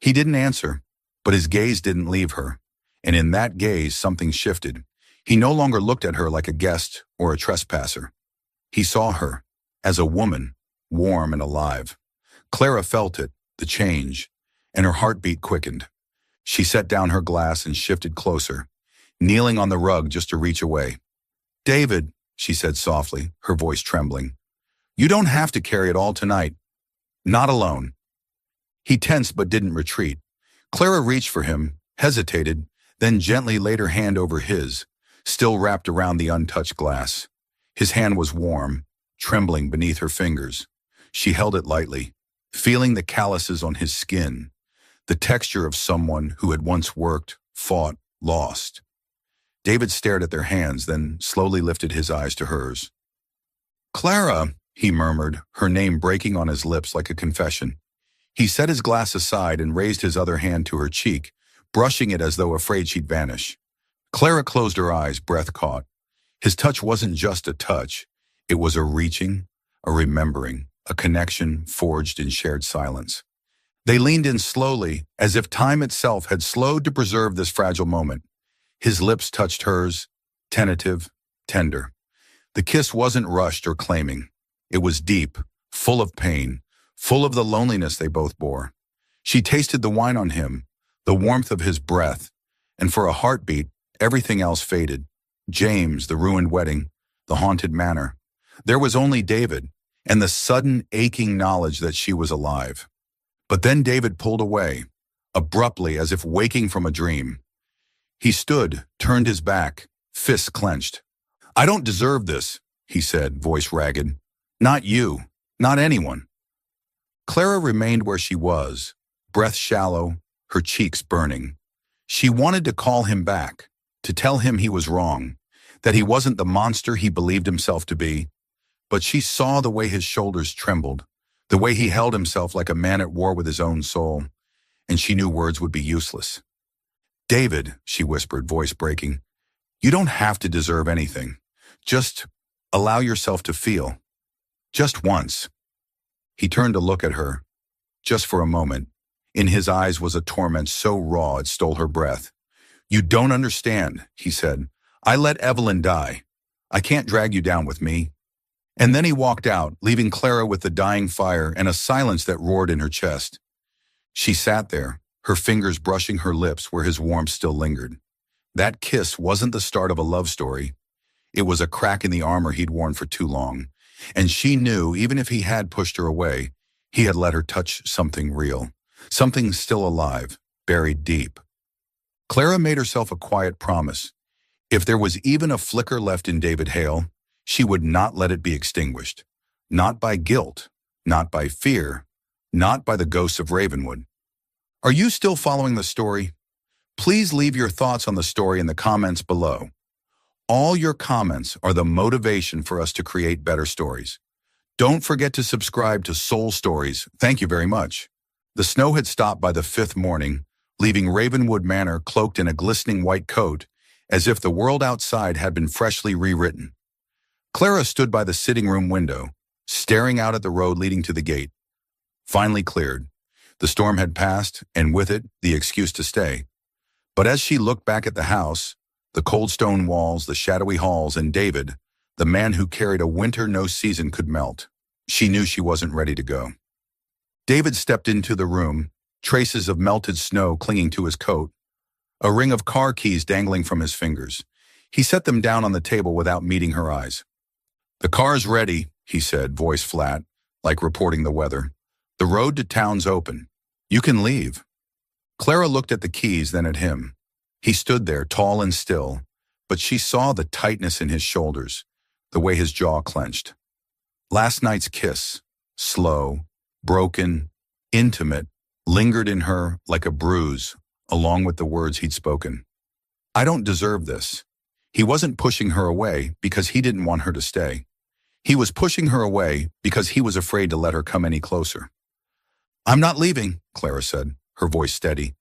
He didn't answer, but his gaze didn't leave her, and in that gaze something shifted. He no longer looked at her like a guest or a trespasser. He saw her as a woman, warm and alive. Clara felt it, the change, and her heartbeat quickened. She set down her glass and shifted closer, kneeling on the rug just to reach away. "David," she said softly, her voice trembling, "you don't have to carry it all tonight. Not alone." He tensed but didn't retreat. Clara reached for him, hesitated, then gently laid her hand over his, still wrapped around the untouched glass. His hand was warm, trembling beneath her fingers. She held it lightly, feeling the calluses on his skin, the texture of someone who had once worked, fought, lost. David stared at their hands, then slowly lifted his eyes to hers. "Clara," he murmured, her name breaking on his lips like a confession. He set his glass aside and raised his other hand to her cheek, brushing it as though afraid she'd vanish. Clara closed her eyes, breath caught. His touch wasn't just a touch. It was a reaching, a remembering, a connection forged in shared silence. They leaned in slowly, as if time itself had slowed to preserve this fragile moment. His lips touched hers, tentative, tender. The kiss wasn't rushed or claiming. It was deep, full of pain, full of the loneliness they both bore. She tasted the wine on him, the warmth of his breath, and for a heartbeat, everything else faded. James, the ruined wedding, the haunted manor. There was only David, and the sudden aching knowledge that she was alive. But then David pulled away, abruptly as if waking from a dream. He stood, turned his back, fists clenched. "I don't deserve this," he said, voice ragged. "Not you, not anyone." Clara remained where she was, breath shallow, her cheeks burning. She wanted to call him back, to tell him he was wrong, that he wasn't the monster he believed himself to be. But she saw the way his shoulders trembled, the way he held himself like a man at war with his own soul, and she knew words would be useless. "David," she whispered, voice breaking, "you don't have to deserve anything. Just allow yourself to feel. Just once." He turned to look at her, just for a moment. In his eyes was a torment so raw it stole her breath. "You don't understand," he said. "I let Evelyn die. I can't drag you down with me." And then he walked out, leaving Clara with the dying fire and a silence that roared in her chest. She sat there, her fingers brushing her lips where his warmth still lingered. That kiss wasn't the start of a love story. It was a crack in the armor he'd worn for too long. And she knew, even if he had pushed her away, he had let her touch something real, something still alive, buried deep. Clara made herself a quiet promise. If there was even a flicker left in David Hale, she would not let it be extinguished. Not by guilt, not by fear, not by the ghosts of Ravenwood. Are you still following the story? Please leave your thoughts on the story in the comments below. All your comments are the motivation for us to create better stories. Don't forget to subscribe to Soul Stories. Thank you very much. The snow had stopped by the 5th morning, leaving Ravenwood Manor cloaked in a glistening white coat, as if the world outside had been freshly rewritten. Clara stood by the sitting room window, staring out at the road leading to the gate. Finally cleared. The storm had passed, and with it, the excuse to stay. But as she looked back at the house, the cold stone walls, the shadowy halls, and David, the man who carried a winter no season could melt, she knew she wasn't ready to go. David stepped into the room, traces of melted snow clinging to his coat, a ring of car keys dangling from his fingers. He set them down on the table without meeting her eyes. "The car's ready," he said, voice flat, like reporting the weather. "The road to town's open. You can leave." Clara looked at the keys, then at him. He stood there, tall and still, but she saw the tightness in his shoulders, the way his jaw clenched. Last night's kiss, slow, broken, intimate, lingered in her like a bruise, along with the words he'd spoken. "I don't deserve this." He wasn't pushing her away because he didn't want her to stay. He was pushing her away because he was afraid to let her come any closer. "I'm not leaving," Clara said, her voice steady.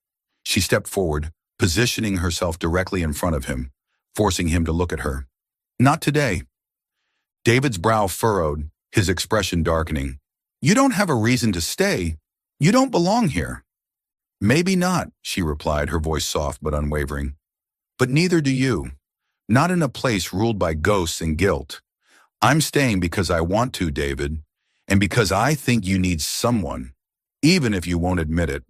She stepped forward, positioning herself directly in front of him, forcing him to look at her. "Not today." David's brow furrowed, his expression darkening. You don't have a reason to stay. You don't belong here. Maybe not, she replied, her voice soft but unwavering. But neither do you. Not in a place ruled by ghosts and guilt. I'm staying because I want to, David, and because I think you need someone, even if you won't admit it.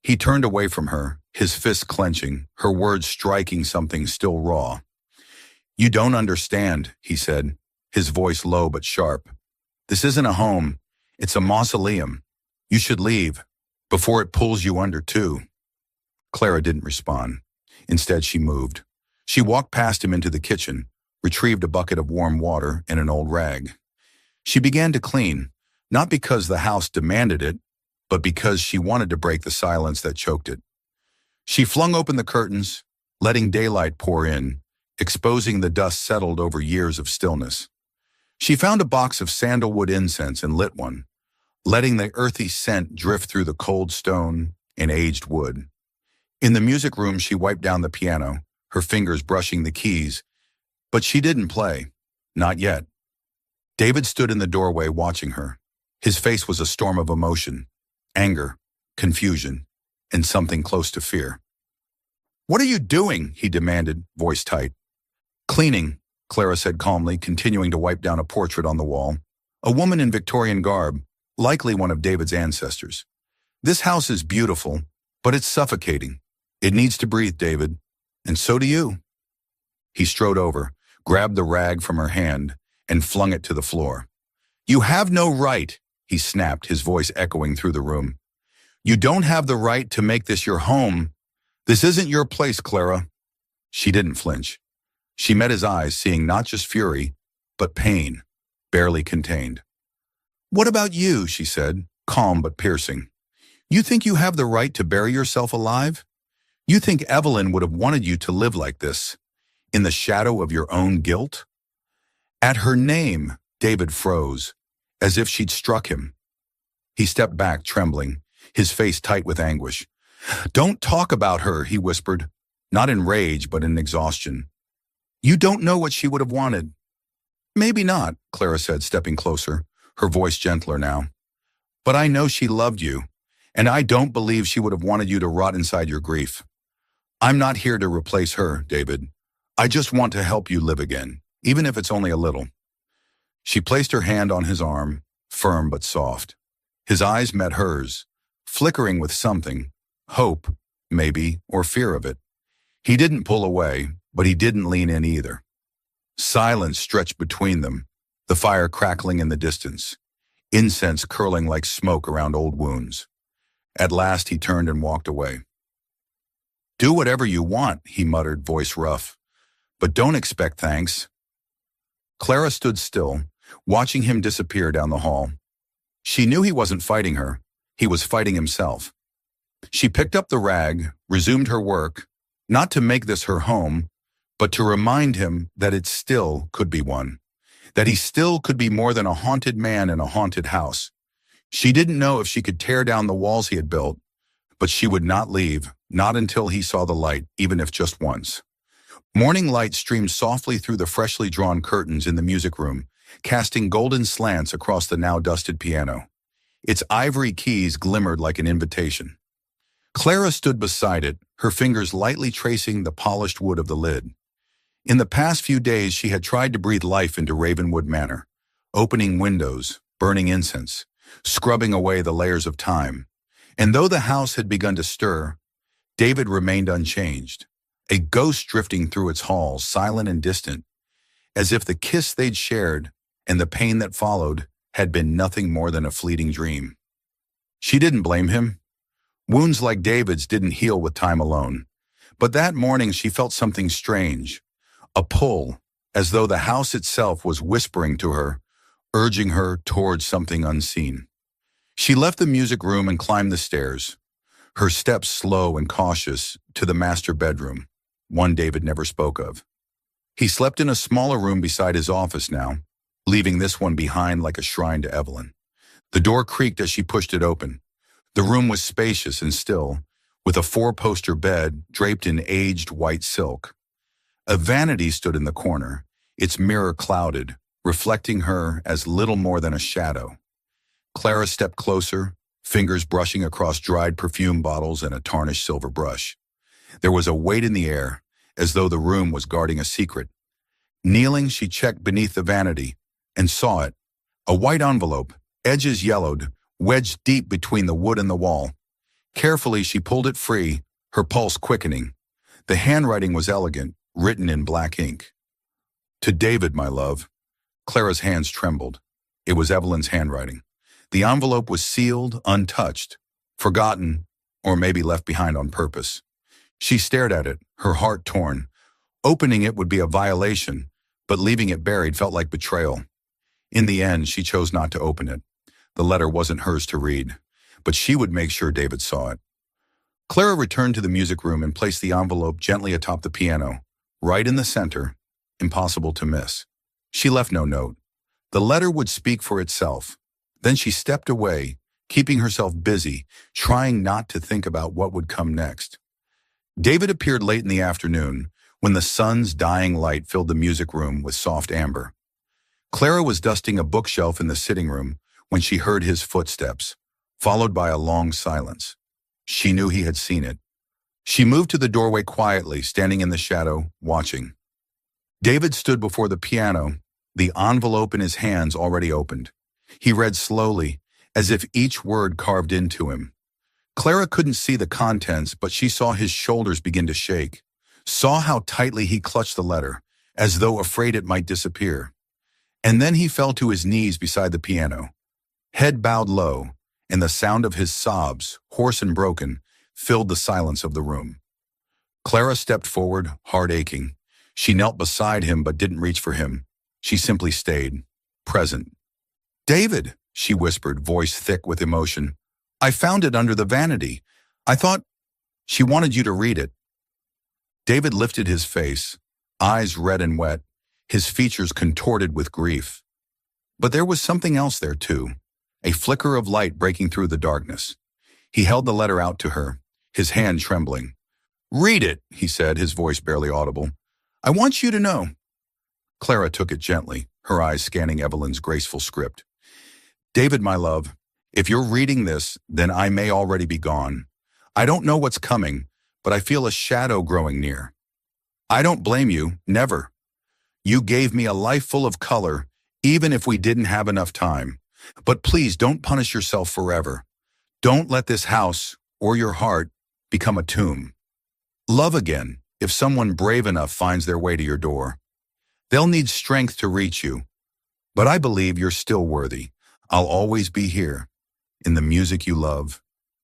He turned away from her, his fists clenching, her words striking something still raw. You don't understand, he said, his voice low but sharp. This isn't a home. It's a mausoleum. You should leave, before it pulls you under too. Clara didn't respond. Instead, she moved. She walked past him into the kitchen, retrieved a bucket of warm water and an old rag. She began to clean, not because the house demanded it, but because she wanted to break the silence that choked it. She flung open the curtains, letting daylight pour in, exposing the dust settled over years of stillness. She found a box of sandalwood incense and lit one, letting the earthy scent drift through the cold stone and aged wood. In the music room, she wiped down the piano, her fingers brushing the keys, but she didn't play. Not yet. David stood in the doorway watching her. His face was a storm of emotion, anger, confusion, and something close to fear. What are you doing? He demanded, voice tight. Cleaning, Clara said calmly, continuing to wipe down a portrait on the wall. A woman in Victorian garb, likely one of David's ancestors. This house is beautiful, but it's suffocating. It needs to breathe, David, and so do you. He strode over, grabbed the rag from her hand, and flung it to the floor. You have no right, he snapped, his voice echoing through the room. You don't have the right to make this your home. This isn't your place, Clara. She didn't flinch. She met his eyes, seeing not just fury, but pain, barely contained. What about you, she said, calm but piercing. You think you have the right to bury yourself alive? You think Evelyn would have wanted you to live like this, in the shadow of your own guilt? At her name, David froze, as if she'd struck him. He stepped back, trembling, his face tight with anguish. Don't talk about her, he whispered, not in rage but in exhaustion. You don't know what she would have wanted. Maybe not, Clara said, stepping closer, her voice gentler now. But I know she loved you, and I don't believe she would have wanted you to rot inside your grief. I'm not here to replace her, David. I just want to help you live again, even if it's only a little. She placed her hand on his arm, firm but soft. His eyes met hers, flickering with something, hope, maybe, or fear of it. He didn't pull away, but he didn't lean in either. Silence stretched between them, the fire crackling in the distance, incense curling like smoke around old wounds. At last he turned and walked away. Do whatever you want, he muttered, voice rough, but don't expect thanks. Clara stood still, watching him disappear down the hall. She knew he wasn't fighting her. He was fighting himself. She picked up the rag, resumed her work, not to make this her home, but to remind him that it still could be one, that he still could be more than a haunted man in a haunted house. She didn't know if she could tear down the walls he had built, but she would not leave, not until he saw the light, even if just once. Morning light streamed softly through the freshly drawn curtains in the music room, casting golden slants across the now dusted piano. Its ivory keys glimmered like an invitation. Clara stood beside it, her fingers lightly tracing the polished wood of the lid. In the past few days, she had tried to breathe life into Ravenwood Manor, opening windows, burning incense, scrubbing away the layers of time. And though the house had begun to stir, David remained unchanged, a ghost drifting through its halls, silent and distant, as if the kiss they'd shared and the pain that followed had been nothing more than a fleeting dream. She didn't blame him. Wounds like David's didn't heal with time alone. But that morning she felt something strange, a pull, as though the house itself was whispering to her, urging her towards something unseen. She left the music room and climbed the stairs, her steps slow and cautious, to the master bedroom, one David never spoke of. He slept in a smaller room beside his office now, leaving this one behind like a shrine to Evelyn. The door creaked as she pushed it open. The room was spacious and still, with a four-poster bed draped in aged white silk. A vanity stood in the corner, its mirror clouded, reflecting her as little more than a shadow. Clara stepped closer, fingers brushing across dried perfume bottles and a tarnished silver brush. There was a weight in the air, as though the room was guarding a secret. Kneeling, she checked beneath the vanity and saw it. A white envelope, edges yellowed, wedged deep between the wood and the wall. Carefully, she pulled it free, her pulse quickening. The handwriting was elegant, written in black ink. To David, my love. Clara's hands trembled. It was Evelyn's handwriting. The envelope was sealed, untouched, forgotten, or maybe left behind on purpose. She stared at it, her heart torn. Opening it would be a violation, but leaving it buried felt like betrayal. In the end, she chose not to open it. The letter wasn't hers to read, but she would make sure David saw it. Clara returned to the music room and placed the envelope gently atop the piano, right in the center, impossible to miss. She left no note. The letter would speak for itself. Then she stepped away, keeping herself busy, trying not to think about what would come next. David appeared late in the afternoon, when the sun's dying light filled the music room with soft amber. Clara was dusting a bookshelf in the sitting room when she heard his footsteps, followed by a long silence. She knew he had seen it. She moved to the doorway quietly, standing in the shadow, watching. David stood before the piano, the envelope in his hands already opened. He read slowly, as if each word carved into him. Clara couldn't see the contents, but she saw his shoulders begin to shake, saw how tightly he clutched the letter, as though afraid it might disappear. And then he fell to his knees beside the piano. Head bowed low, and the sound of his sobs, hoarse and broken, filled the silence of the room. Clara stepped forward, heart aching. She knelt beside him but didn't reach for him. She simply stayed, present. David, she whispered, voice thick with emotion. I found it under the vanity. I thought she wanted you to read it. David lifted his face, eyes red and wet, his features contorted with grief. But there was something else there too, a flicker of light breaking through the darkness. He held the letter out to her, his hand trembling. Read it, he said, his voice barely audible. I want you to know. Clara took it gently, her eyes scanning Evelyn's graceful script. David, my love, if you're reading this, then I may already be gone. I don't know what's coming, but I feel a shadow growing near. I don't blame you, never. You gave me a life full of color, even if we didn't have enough time. But please don't punish yourself forever. Don't let this house, or your heart, become a tomb. Love again, if someone brave enough finds their way to your door. They'll need strength to reach you. But I believe you're still worthy. I'll always be here, in the music you love,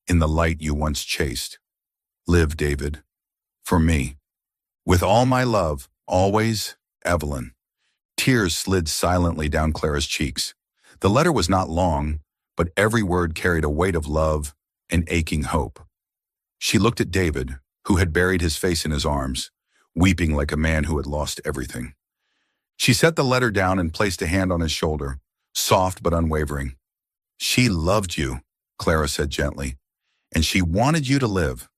in the light you once chased. Live, David, for me. With all my love, always, Evelyn. Tears slid silently down Clara's cheeks. The letter was not long, but every word carried a weight of love and aching hope. She looked at David, who had buried his face in his arms, weeping like a man who had lost everything. She set the letter down and placed a hand on his shoulder, soft but unwavering. She loved you, Clara said gently, and she wanted you to live.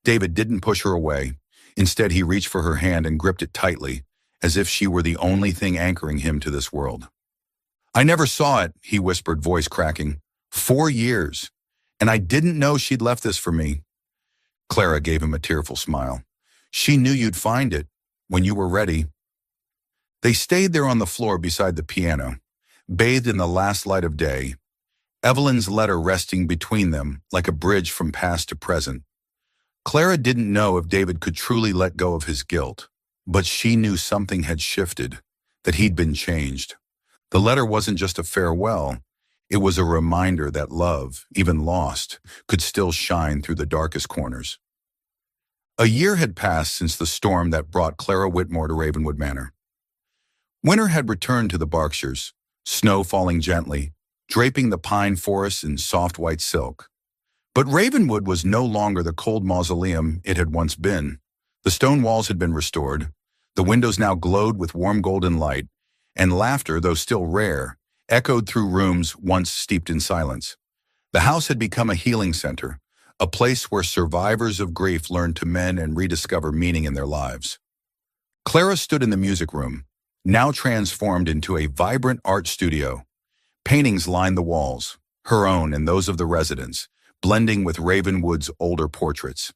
David didn't push her away. Instead, he reached for her hand and gripped it tightly, as if she were the only thing anchoring him to this world. I never saw it, he whispered, voice cracking. 4 years, and I didn't know she'd left this for me. Clara gave him a tearful smile. She knew you'd find it when you were ready. They stayed there on the floor beside the piano, bathed in the last light of day, Evelyn's letter resting between them like a bridge from past to present. Clara didn't know if David could truly let go of his guilt, but she knew something had shifted, that he'd been changed. The letter wasn't just a farewell, it was a reminder that love, even lost, could still shine through the darkest corners. A year had passed since the storm that brought Clara Whitmore to Ravenwood Manor. Winter had returned to the Berkshires, snow falling gently, draping the pine forests in soft white silk. But Ravenwood was no longer the cold mausoleum it had once been. The stone walls had been restored, the windows now glowed with warm golden light, and laughter, though still rare, echoed through rooms once steeped in silence. The house had become a healing center, a place where survivors of grief learned to mend and rediscover meaning in their lives. Clara stood in the music room, now transformed into a vibrant art studio. Paintings lined the walls, her own and those of the residents, blending with Ravenwood's older portraits.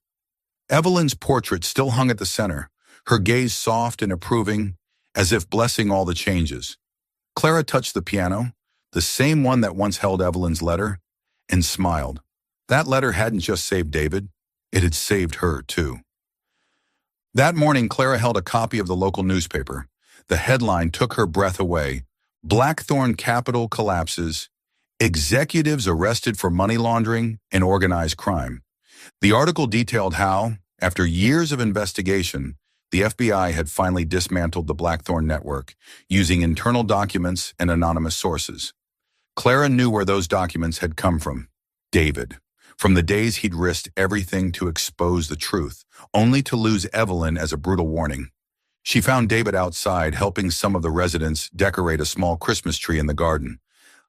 Evelyn's portrait still hung at the center, her gaze soft and approving, as if blessing all the changes. Clara touched the piano, the same one that once held Evelyn's letter, and smiled. That letter hadn't just saved David, it had saved her too. That morning, Clara held a copy of the local newspaper. The headline took her breath away. Blackthorn Capital collapses. Executives arrested for money laundering and organized crime. The article detailed how, after years of investigation, the FBI had finally dismantled the Blackthorn network, using internal documents and anonymous sources. Clara knew where those documents had come from. David. From the days he'd risked everything to expose the truth, only to lose Evelyn as a brutal warning. She found David outside helping some of the residents decorate a small Christmas tree in the garden,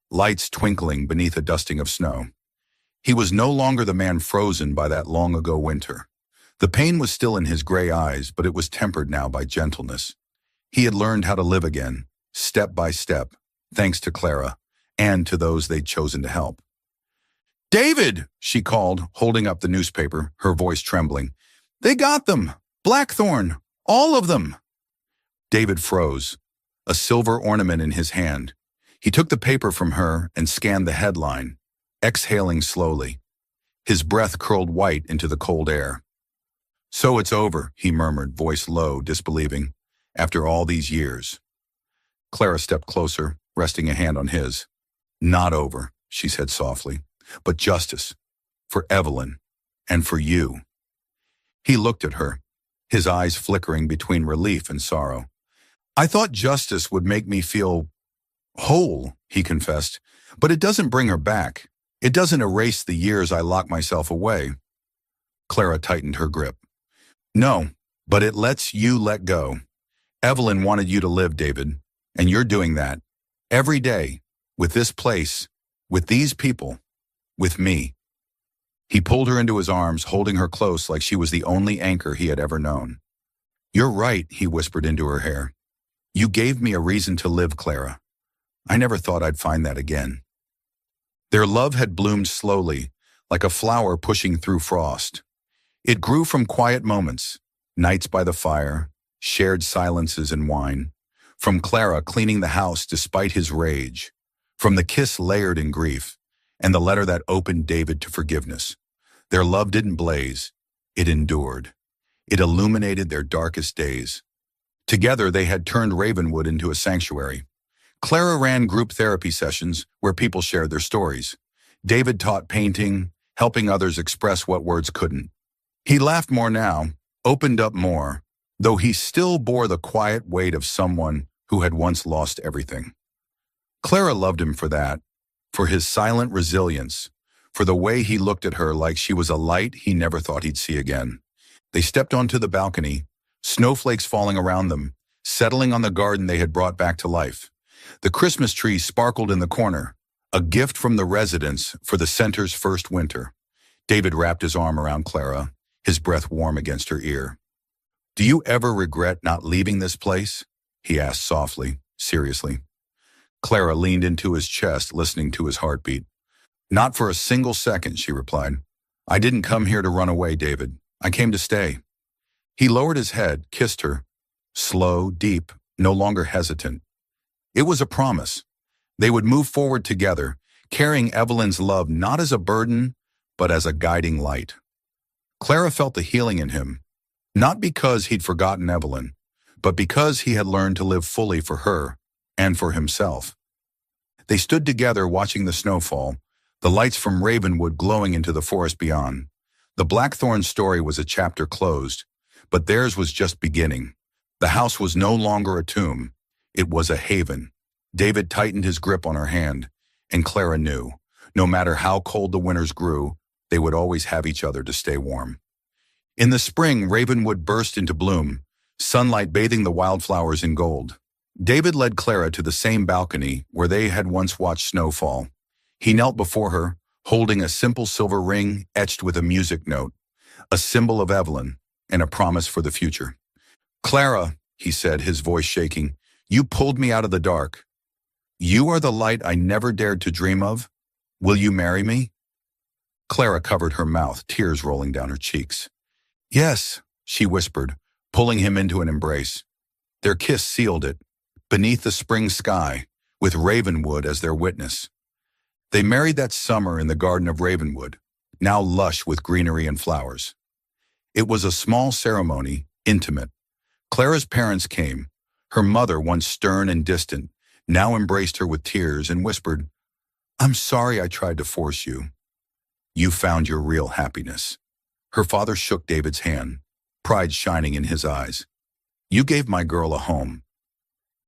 lights twinkling beneath a dusting of snow. He was no longer the man frozen by that long-ago winter. The pain was still in his gray eyes, but it was tempered now by gentleness. He had learned how to live again, step by step, thanks to Clara, and to those they'd chosen to help. "David!" she called, holding up the newspaper, her voice trembling. "They got them! Blackthorn! All of them!" David froze, a silver ornament in his hand. He took the paper from her and scanned the headline, exhaling slowly. His breath curled white into the cold air. "So it's over," he murmured, voice low, disbelieving. "After all these years." Clara stepped closer, resting a hand on his. "Not over," she said softly, "but justice. For Evelyn. And for you." He looked at her, his eyes flickering between relief and sorrow. "I thought justice would make me feel whole," he confessed, "but it doesn't bring her back. It doesn't erase the years I locked myself away." Clara tightened her grip. "No, but it lets you let go. Evelyn wanted you to live, David, and you're doing that. Every day, with this place, with these people, with me." He pulled her into his arms, holding her close like she was the only anchor he had ever known. "You're right," he whispered into her hair. "You gave me a reason to live, Clara. I never thought I'd find that again." Their love had bloomed slowly, like a flower pushing through frost. It grew from quiet moments, nights by the fire, shared silences and wine, from Clara cleaning the house despite his rage, from the kiss layered in grief, and the letter that opened David to forgiveness. Their love didn't blaze, it endured. It illuminated their darkest days. Together they had turned Ravenwood into a sanctuary. Clara ran group therapy sessions where people shared their stories. David taught painting, helping others express what words couldn't. He laughed more now, opened up more, though he still bore the quiet weight of someone who had once lost everything. Clara loved him for that, for his silent resilience, for the way he looked at her like she was a light he never thought he'd see again. They stepped onto the balcony, snowflakes falling around them, settling on the garden they had brought back to life. The Christmas tree sparkled in the corner, a gift from the residents for the center's first winter. David wrapped his arm around Clara, his breath warm against her ear. "Do you ever regret not leaving this place?" he asked softly, seriously. Clara leaned into his chest, listening to his heartbeat. "Not for a single second," she replied. "I didn't come here to run away, David. I came to stay." He lowered his head, kissed her, slow, deep, no longer hesitant. It was a promise. They would move forward together, carrying Evelyn's love not as a burden, but as a guiding light. Clara felt the healing in him, not because he'd forgotten Evelyn, but because he had learned to live fully for her and for himself. They stood together watching the snowfall, the lights from Ravenwood glowing into the forest beyond. The Blackthorn story was a chapter closed, but theirs was just beginning. The house was no longer a tomb. It was a haven. David tightened his grip on her hand, and Clara knew, no matter how cold the winters grew, they would always have each other to stay warm. In the spring, Ravenwood burst into bloom, sunlight bathing the wildflowers in gold. David led Clara to the same balcony where they had once watched snow fall. He knelt before her, holding a simple silver ring etched with a music note, a symbol of Evelyn and a promise for the future. "Clara," he said, his voice shaking, You pulled me out of the dark. You are the light I never dared to dream of. Will you marry me? Clara covered her mouth, tears rolling down her cheeks. Yes, she whispered, pulling him into an embrace. Their kiss sealed it, beneath the spring sky, with Ravenwood as their witness. They married that summer in the garden of Ravenwood, now lush with greenery and flowers. It was a small ceremony, intimate. Clara's parents came. Her mother, once stern and distant, now embraced her with tears and whispered, "I'm sorry I tried to force you. You found your real happiness." Her father shook David's hand, pride shining in his eyes. "You gave my girl a home."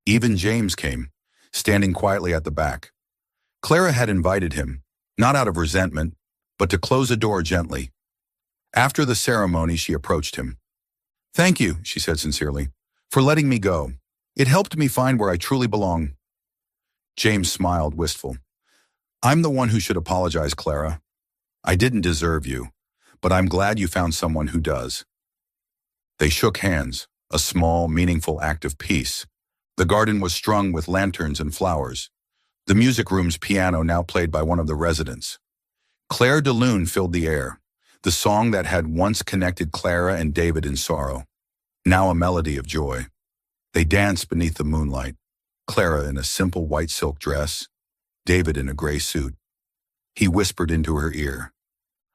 Even James came, standing quietly at the back. Clara had invited him, not out of resentment, but to close a door gently. After the ceremony, she approached him. "Thank you," she said sincerely, "for letting me go. It helped me find where I truly belong." James smiled, wistful. "I'm the one who should apologize, Clara. I didn't deserve you, but I'm glad you found someone who does." They shook hands, a small, meaningful act of peace. The garden was strung with lanterns and flowers. The music room's piano now played by one of the residents. Claire de Lune filled the air, the song that had once connected Clara and David in sorrow, now a melody of joy. They danced beneath the moonlight, Clara in a simple white silk dress, David in a gray suit. He whispered into her ear,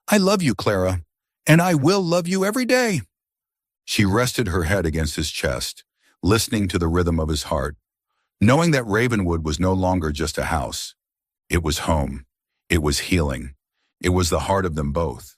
"I love you, Clara, and I will love you every day." She rested her head against his chest, listening to the rhythm of his heart, knowing that Ravenwood was no longer just a house. It was home. It was healing. It was the heart of them both.